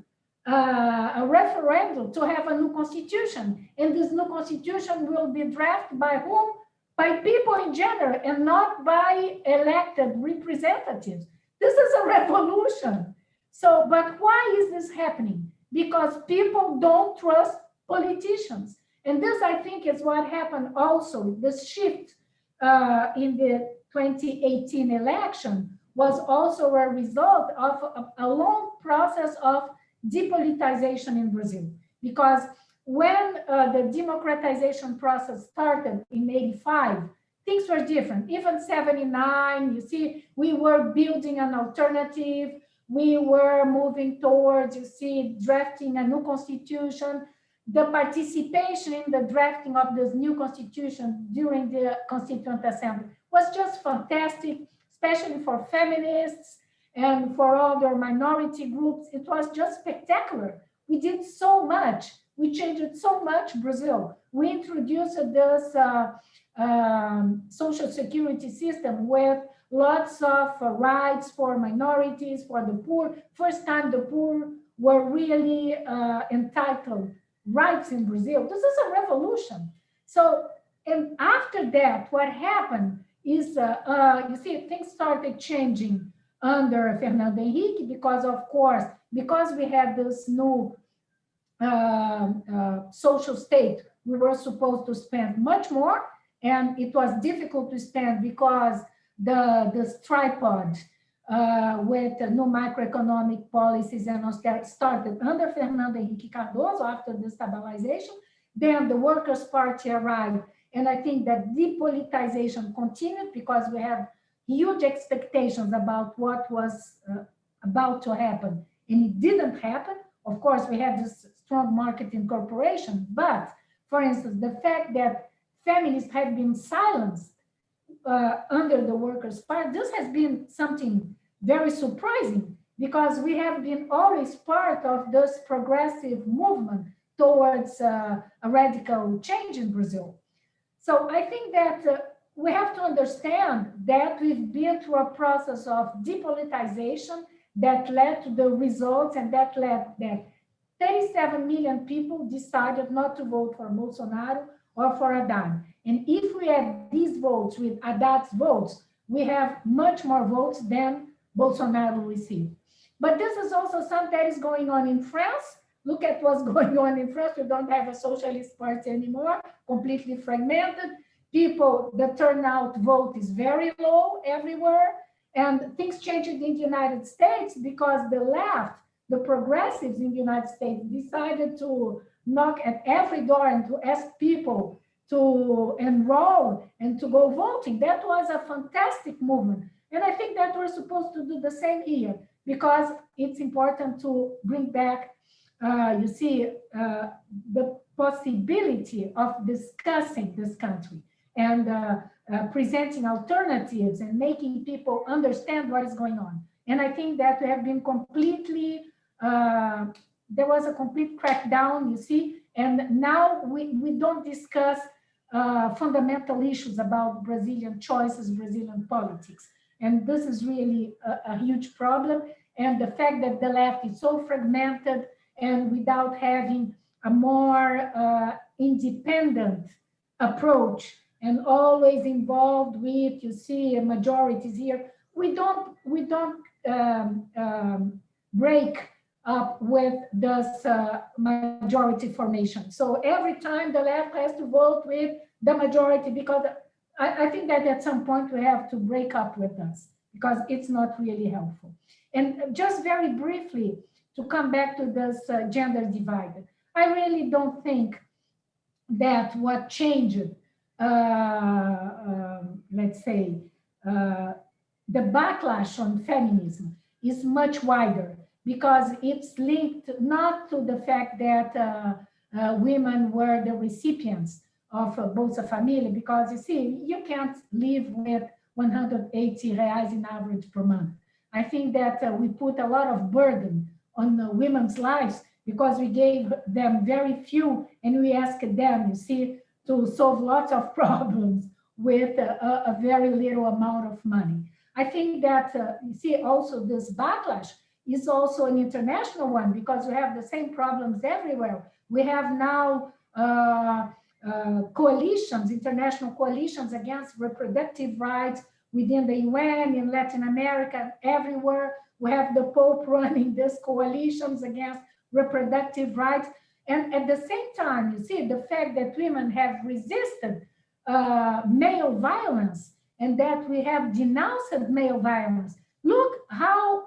a referendum to have a new constitution. And this new constitution will be drafted by whom? By people in general, and not by elected representatives. This is a revolution. So, but why is this happening? Because people don't trust politicians. And this, I think, is what happened also. This shift in the 2018 election was also a result of a long process of depoliticization in Brazil. Because when the democratization process started in 85, things were different. Even 79, you see, we were building an alternative. We were moving towards, you see, drafting a new constitution. The participation in the drafting of this new constitution during the Constituent Assembly was just fantastic, especially for feminists and for other minority groups. It was just spectacular. We did so much. We changed so much Brazil. We introduced this social security system with lots of rights for minorities, for the poor. First time the poor were really entitled rights in Brazil. This is a revolution. So, and after that, what happened is, you see, things started changing under Fernando Henrique because, of course, because we had this new social state, we were supposed to spend much more, and it was difficult to spend because this tripod with new macroeconomic policies and austerity started under Fernando Henrique Cardoso after the stabilization. Then the Workers' Party arrived, and I think that depoliticization continued because we have huge expectations about what was about to happen, and it didn't happen. Of course, we had this strong market incorporation, but for instance, the fact that feminists have been silenced under the Workers' Party, this has been something very surprising because we have been always part of this progressive movement towards a radical change in Brazil. So I think that we have to understand that we've been through a process of depoliticization that led to the results, and that led that 37 million people decided not to vote for Bolsonaro or for Haddad. And if we add these votes with Haddad's votes, we have much more votes than Bolsonaro received. But this is also something that is going on in France. Look at what's going on in France. We don't have a socialist party anymore, completely fragmented. People, the turnout vote is very low everywhere. And things changed in the United States because the left, the progressives in the United States, decided to knock at every door and to ask people to enroll and to go voting. That was a fantastic movement. And I think that we're supposed to do the same here because it's important to bring back, you see, the possibility of discussing this country and presenting alternatives and making people understand what is going on. And I think that we have been completely, there was a complete crackdown, you see, and now we don't discuss fundamental issues about Brazilian choices, Brazilian politics. And this is really a huge problem. And the fact that the left is so fragmented and without having a more independent approach and always involved with, you see, majorities here, we don't break up with this majority formation. So every time the left has to vote with the majority, because I think that at some point we have to break up with us because it's not really helpful. And just very briefly, to come back to this gender divide, I really don't think that what changed, let's say, the backlash on feminism is much wider because it's linked not to the fact that women were the recipients of Bolsa Família, because you see, you can't live with 180 reais in average per month. I think that we put a lot of burden on women's lives because we gave them very few, and we asked them, you see, to solve lots of problems with a very little amount of money. I think that, you see, also this backlash is also an international one, because we have the same problems everywhere. We have now coalitions, international coalitions against reproductive rights within the UN, in Latin America, everywhere. We have the Pope running these coalitions against reproductive rights. And at the same time, you see, the fact that women have resisted male violence and that we have denounced male violence. Look how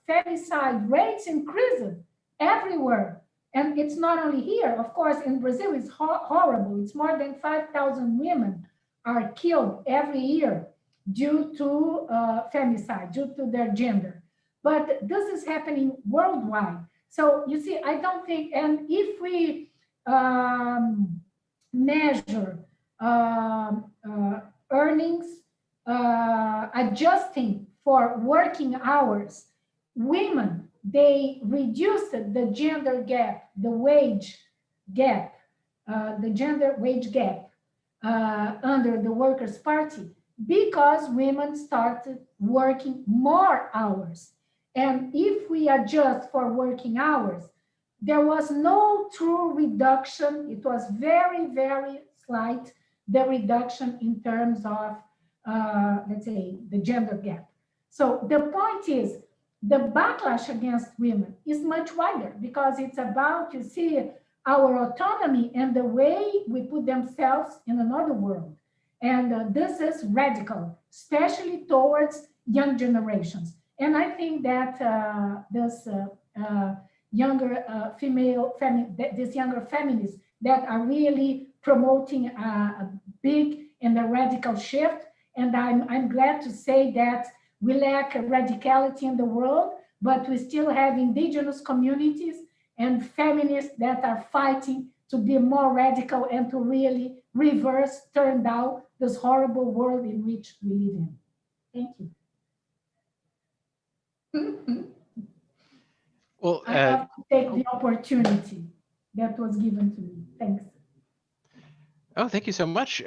femicide rates increased everywhere. And it's not only here, of course, in Brazil, it's horrible. It's more than 5,000 women are killed every year due to femicide, due to their gender. But this is happening worldwide. So you see, I don't think, and if we measure earnings, adjusting for working hours, women, they reduced the gender gap, the wage gap, the gender wage gap under the Workers' Party, because women started working more hours. And if we adjust for working hours, there was no true reduction. It was very, very slight, the reduction in terms of, let's say, the gender gap. So the point is, the backlash against women is much wider, because it's about, you see, our autonomy and the way we put themselves in another world. And this is radical, especially towards young generations. And I think that this younger these younger feminists that are really promoting a big and a radical shift. And I'm glad to say that we lack a radicality in the world, but we still have indigenous communities and feminists that are fighting to be more radical and to really reverse, turn down this horrible world in which we live in. Thank you. Well, I have to take the opportunity that was given to me. Thanks. Oh, thank you so much.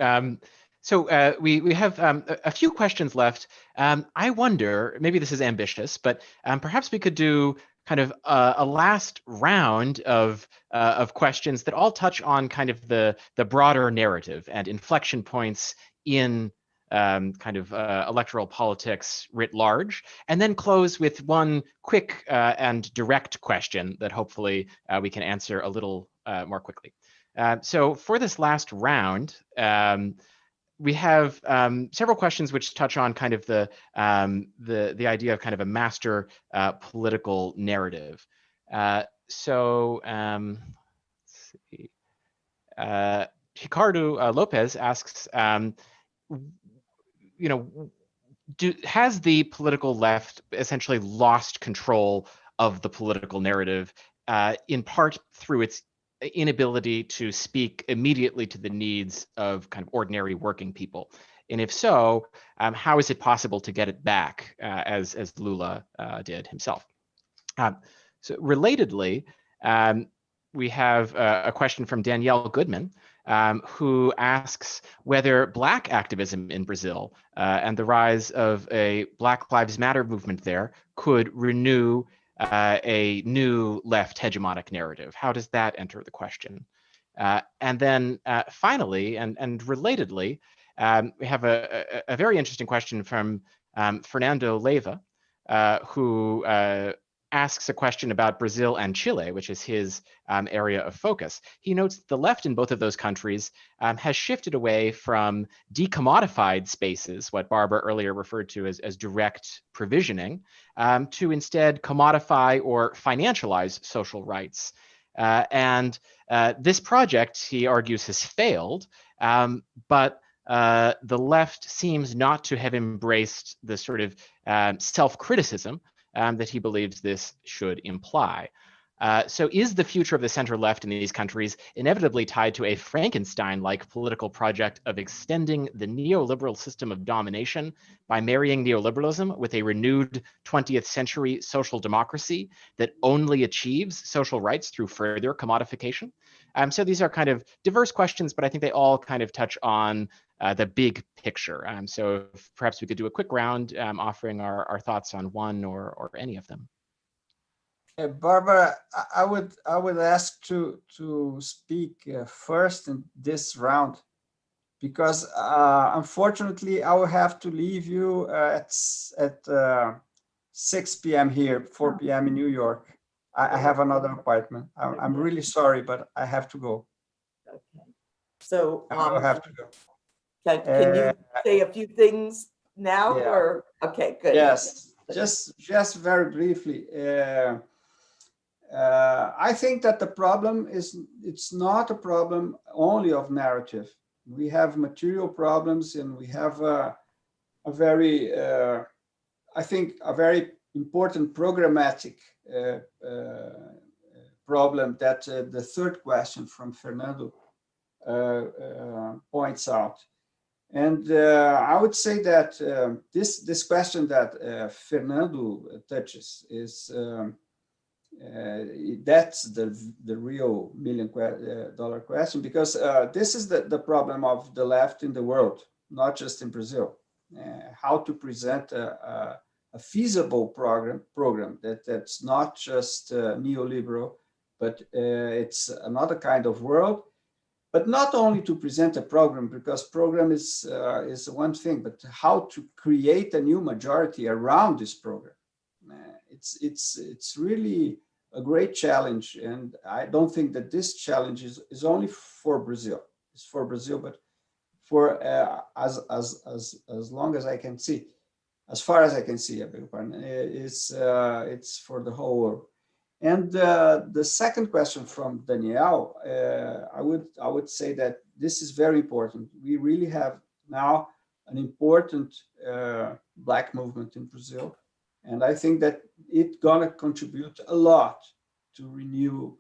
So we have a few questions left. I wonder, maybe this is ambitious, but perhaps we could do kind of a last round of questions that all touch on kind of the broader narrative and inflection points in kind of electoral politics writ large, and then close with one quick and direct question that hopefully we can answer a little more quickly. So for this last round, we have several questions which touch on kind of the idea of kind of a master political narrative. So let's see. Ricardo Lopez asks, you know, has the political left essentially lost control of the political narrative, in part through its inability to speak immediately to the needs of kind of ordinary working people? And if so, how is it possible to get it back, as Lula did himself? So relatedly, we have a question from Danielle Goodman, who asks whether Black activism in Brazil and the rise of a Black Lives Matter movement there could renew a new left hegemonic narrative. How does that enter the question? And then finally, and relatedly, we have a very interesting question from Fernando Leiva, who asks a question about Brazil and Chile, which is his area of focus. He notes the left in both of those countries has shifted away from decommodified spaces, what Barbara earlier referred to as direct provisioning, to instead commodify or financialize social rights. And this project, he argues, has failed, but the left seems not to have embraced the sort of self-criticism that he believes this should imply. So is the future of the center left in these countries inevitably tied to a Frankenstein-like political project of extending the neoliberal system of domination by marrying neoliberalism with a renewed 20th century social democracy that only achieves social rights through further commodification? So these are kind of diverse questions, but I think they all kind of touch on the big picture. So perhaps we could do a quick round offering our thoughts on one or any of them. Barbara, I would ask to speak first in this round, because unfortunately I will have to leave you at 6 p.m. here, 4 p.m. in New York. I have another appointment. I'm really sorry, but I have to go. Okay. So I will have to go. can you say a few things now? Yeah. Or okay, good. Yes, just very briefly. I think that the problem is, it's not a problem only of narrative. We have material problems, and we have a very, I think, a very important programmatic problem that the third question from Fernando points out. And I would say that this question that Fernando touches is that's the real $1 million question, because this is the problem of the left in the world, not just in Brazil. How to present a feasible program that's not just neoliberal, but it's another kind of world. But not only to present a program, because program is one thing, but how to create a new majority around this program. It's really a great challenge, and I don't think that this challenge is only for Brazil. It's for Brazil, but for as long as I can see, as far as I can see, I beg your pardon, it's for the whole world. And the second question from Danielle, I would say that this is very important. We really have now an important Black movement in Brazil, and I think that it's gonna contribute a lot to renew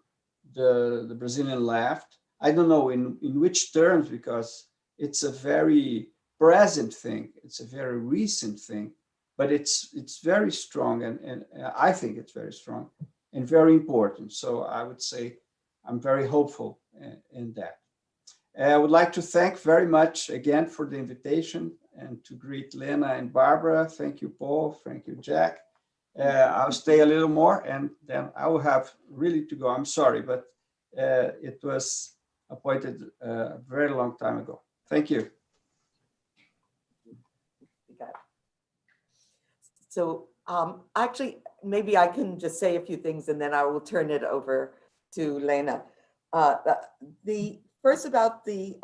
the Brazilian left. I don't know in which terms, because it's a very present thing. It's a very recent thing, but it's very strong, and I think it's very strong and very important. So I would say I'm very hopeful in that. I would like to thank very much again for the invitation, and to greet Lena and Barbara. Thank you, Paul. Thank you, Jack. I'll stay a little more, and then I will have really to go. I'm sorry, but it was appointed a very long time ago. Thank you. So actually, maybe I can just say a few things, and then I will turn it over to Lena. First about the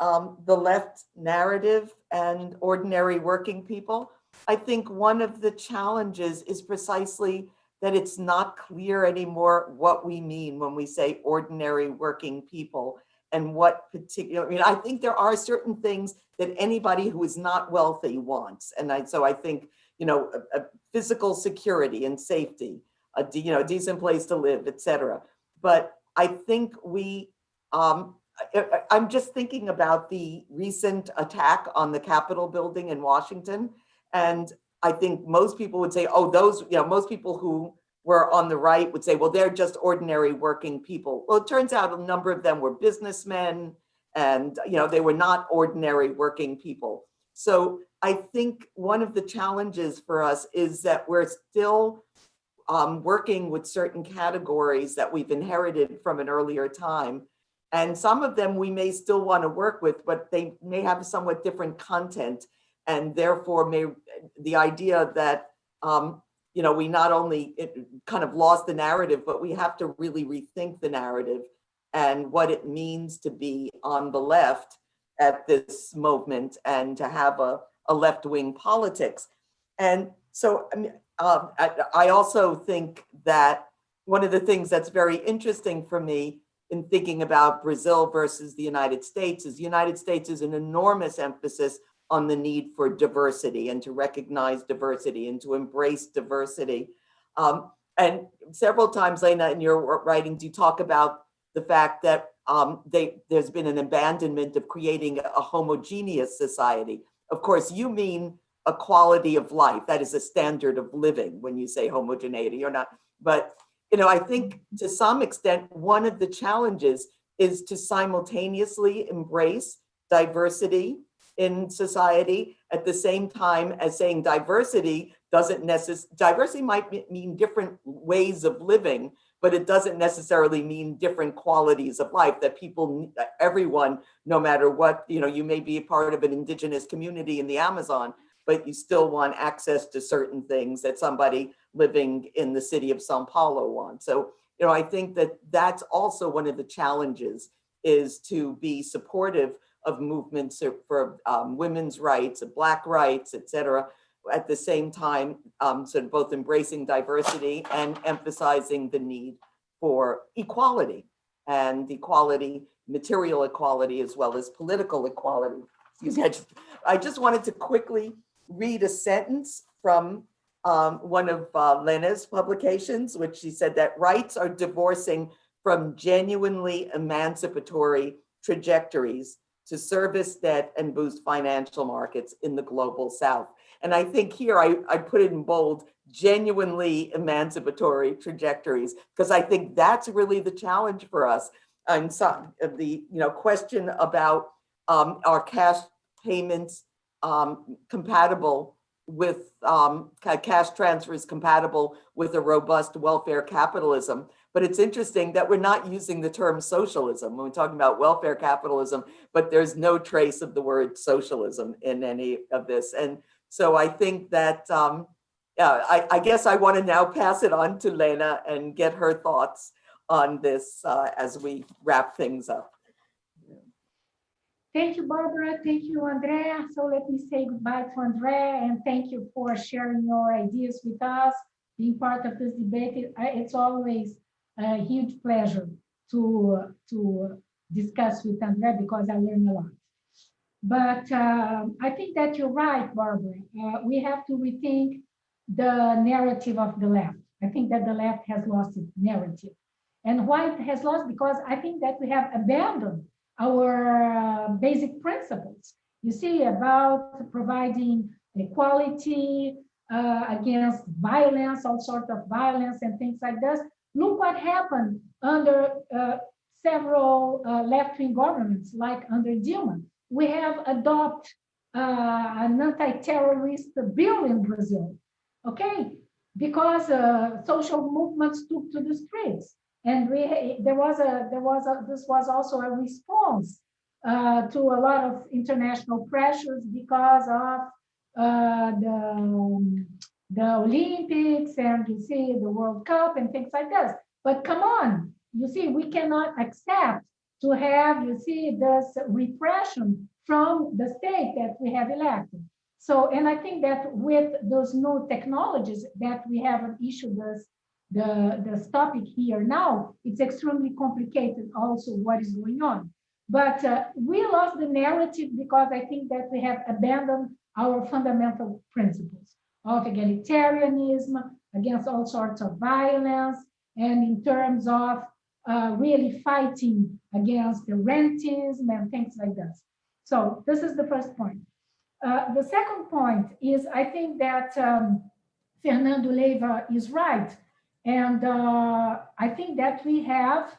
left narrative and ordinary working people. I think one of the challenges is precisely that it's not clear anymore what we mean when we say ordinary working people, and what particular, I mean, I think there are certain things that anybody who is not wealthy wants. And so I think, a physical security and safety, a decent place to live, etc. But I think I'm just thinking about the recent attack on the Capitol building in Washington. And I think most people would say, oh, those, most people who were on the right would say, well, they're just ordinary working people. Well, it turns out a number of them were businessmen, and they were not ordinary working people. So I think one of the challenges for us is that we're still working with certain categories that we've inherited from an earlier time. And some of them we may still want to work with, but they may have somewhat different content. And therefore, the idea that, we not only kind of lost the narrative, but we have to really rethink the narrative and what it means to be on the left at this moment, and to have a left-wing politics. And so I also think that one of the things that's very interesting for me in thinking about Brazil versus the United States is an enormous emphasis on the need for diversity, and to recognize diversity and to embrace diversity. And several times, Lena, in your writings, you talk about the fact that there's been an abandonment of creating a homogeneous society. Of course, you mean a quality of life. That is a standard of living when you say homogeneity or not. But, I think to some extent, one of the challenges is to simultaneously embrace diversity in society at the same time as saying diversity diversity might mean different ways of living, but it doesn't necessarily mean different qualities of life, that everyone, no matter what, you may be a part of an indigenous community in the Amazon, but you still want access to certain things that somebody living in the city of Sao Paulo wants. So, I think that that's also one of the challenges, is to be supportive of movements for women's rights, Black rights, et cetera, at the same time, sort of both embracing diversity and emphasizing the need for equality, and equality, material equality, as well as political equality. Excuse me, I just wanted to quickly read a sentence from one of Lena's publications, which she said that rights are divorcing from genuinely emancipatory trajectories to service debt and boost financial markets in the global South. And I think here I put it in bold, genuinely emancipatory trajectories, because I think that's really the challenge for us. And some of the question about our cash payments compatible with cash transfers compatible with a robust welfare capitalism. But it's interesting that we're not using the term socialism when we're talking about welfare capitalism, but there's no trace of the word socialism in any of this. And so I think that, I guess I want to now pass it on to Lena and get her thoughts on this as we wrap things up. Thank you, Barbara. Thank you, Andrea. So let me say goodbye to Andrea, and thank you for sharing your ideas with us, being part of this debate. It's always a huge pleasure to discuss with Andrea, because I learn a lot. But I think that you're right, Barbara. We have to rethink the narrative of the left. I think that the left has lost its narrative. And why it has lost? Because I think that we have abandoned our basic principles. You see, about providing equality against violence, all sorts of violence and things like this. Look what happened under several left-wing governments, like under Dilma. We have adopted an anti-terrorist bill in Brazil, okay? Because social movements took to the streets. And this was also a response to a lot of international pressures because of the Olympics, and you see the World Cup and things like this. But come on, you see, we cannot accept to have, you see, this repression from the state that we have elected. So, and I think that with those new technologies that we have an issue this topic here now, it's extremely complicated also what is going on. But we lost the narrative because I think that we have abandoned our fundamental principles of egalitarianism, against all sorts of violence, and in terms of really fighting against the rentism and things like this. So this is the first point. The second point is, I think that Fernando Leiva is right. And I think that we have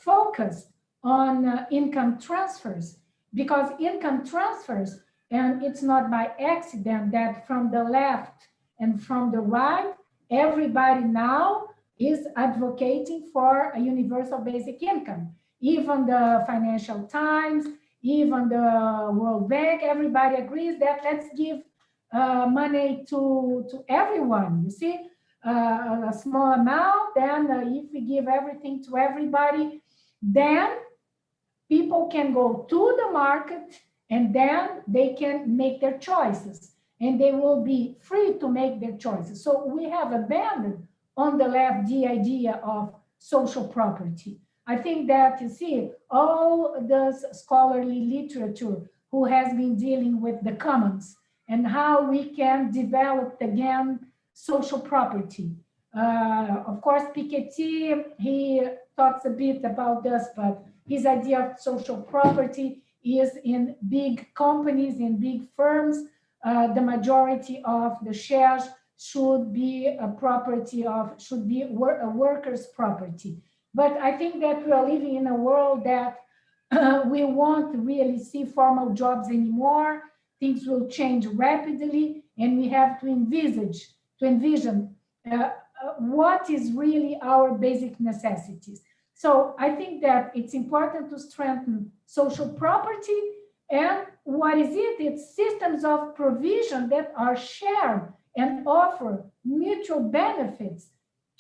focused on income transfers, because income transfers, and it's not by accident that from the left and from the right, everybody now is advocating for a universal basic income. Even the Financial Times, even the World Bank, everybody agrees that let's give money to everyone, you see? A small amount, then if we give everything to everybody, then people can go to the market and then they can make their choices and they will be free to make their choices. So we have abandoned on the left the idea of social property. I think that, you see, all this scholarly literature who has been dealing with the commons and how we can develop again social property. Of course, Piketty, he talks a bit about this, but his idea of social property is in big companies, in big firms, the majority of the shares should be a property of, should be a worker's property. But I think that we are living in a world that we won't really see formal jobs anymore. Things will change rapidly, and we have to envision what is really our basic necessities. So I think that it's important to strengthen social property. And what is it? It's systems of provision that are shared and offer mutual benefits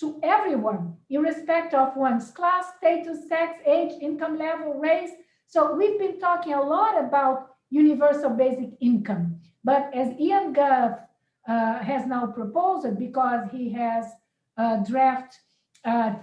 to everyone, irrespective of one's class, status, sex, age, income level, race. So we've been talking a lot about universal basic income. But as Ian Gove has now proposed, because he has draft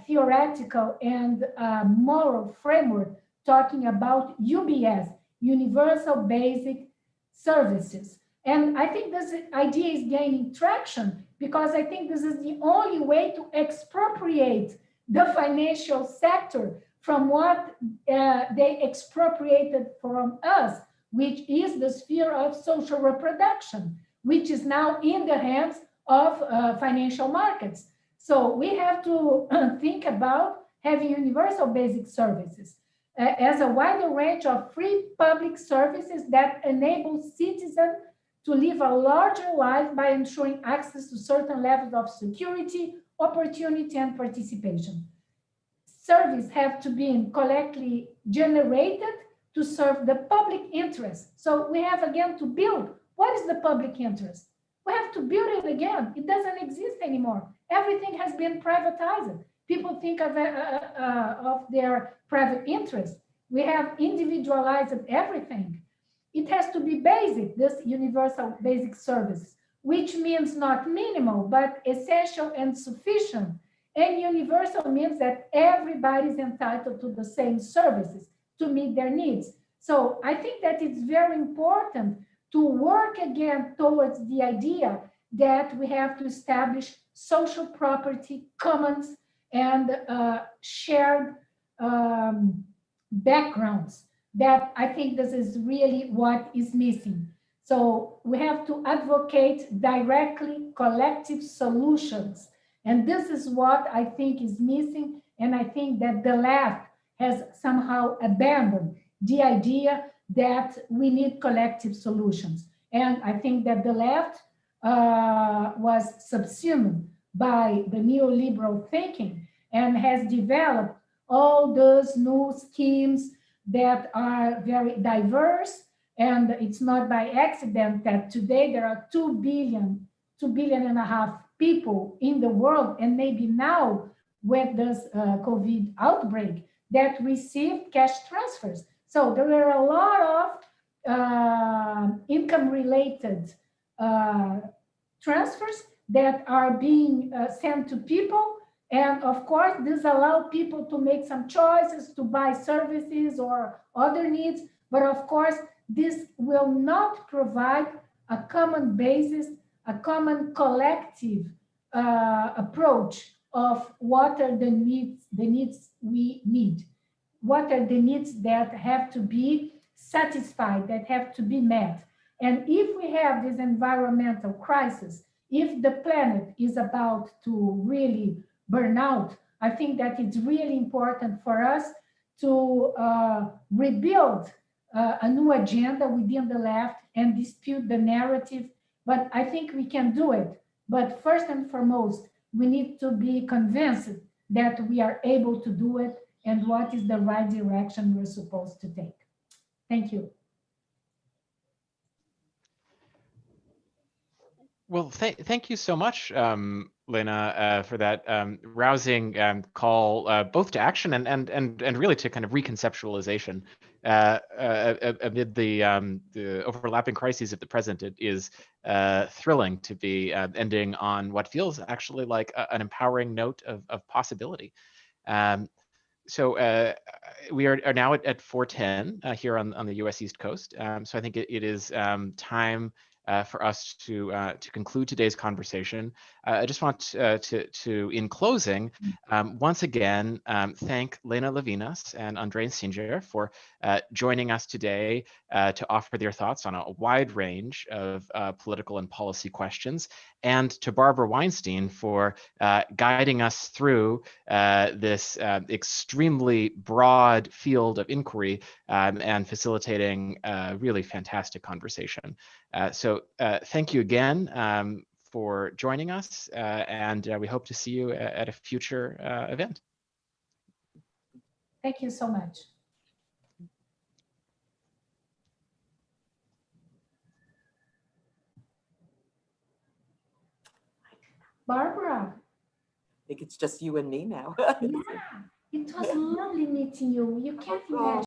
theoretical and moral framework talking about UBS, Universal Basic Services. And I think this idea is gaining traction because I think this is the only way to expropriate the financial sector from what they expropriated from us, which is the sphere of social reproduction, which is now in the hands of financial markets. So we have to think about having universal basic services as a wider range of free public services that enable citizens to live a larger life by ensuring access to certain levels of security, opportunity, and participation. Services have to be collectively generated to serve the public interest. So we have again to build. What is the public interest? We have to build it again. It doesn't exist anymore. Everything has been privatized. People think of their private interest. We have individualized everything. It has to be basic, this universal basic service, which means not minimal, but essential and sufficient. And universal means that everybody is entitled to the same services to meet their needs. So I think that it's very important to work again towards the idea that we have to establish social property, commons, and shared backgrounds. That I think this is really what is missing. So we have to advocate directly collective solutions. And this is what I think is missing. And I think that the left has somehow abandoned the idea that we need collective solutions. And I think that the left was subsumed by the neoliberal thinking and has developed all those new schemes that are very diverse. And it's not by accident that today there are 2 billion and a half people in the world, and maybe now with this COVID outbreak, that receive cash transfers. So there are a lot of income-related transfers that are being sent to people. And of course, this allows people to make some choices to buy services or other needs. But of course, this will not provide a common basis, a common collective approach of what are the needs we need. What are the needs that have to be satisfied, that have to be met. And if we have this environmental crisis, if the planet is about to really burn out, I think that it's really important for us to rebuild a new agenda within the left and dispute the narrative. But I think we can do it. But first and foremost, we need to be convinced that we are able to do it and what is the right direction we're supposed to take. Thank you. Well, thank you so much, Lena, for that rousing call both to action and really to kind of reconceptualization amid the overlapping crises of the present. It is thrilling to be ending on what feels actually like an empowering note of possibility. So we are now at 4:10 here on the U.S. East Coast. So I think it is time for us to conclude today's conversation. I just want to in closing, once again, thank Lena Levinas and Andrei Singer for joining us today to offer their thoughts on a wide range of political and policy questions, and to Barbara Weinstein for guiding us through this extremely broad field of inquiry and facilitating a really fantastic conversation. So thank you again for joining us, and we hope to see you at a future event. Thank you so much. Barbara. I think it's just you and me now. Yeah, it was lovely meeting you. You can't imagine.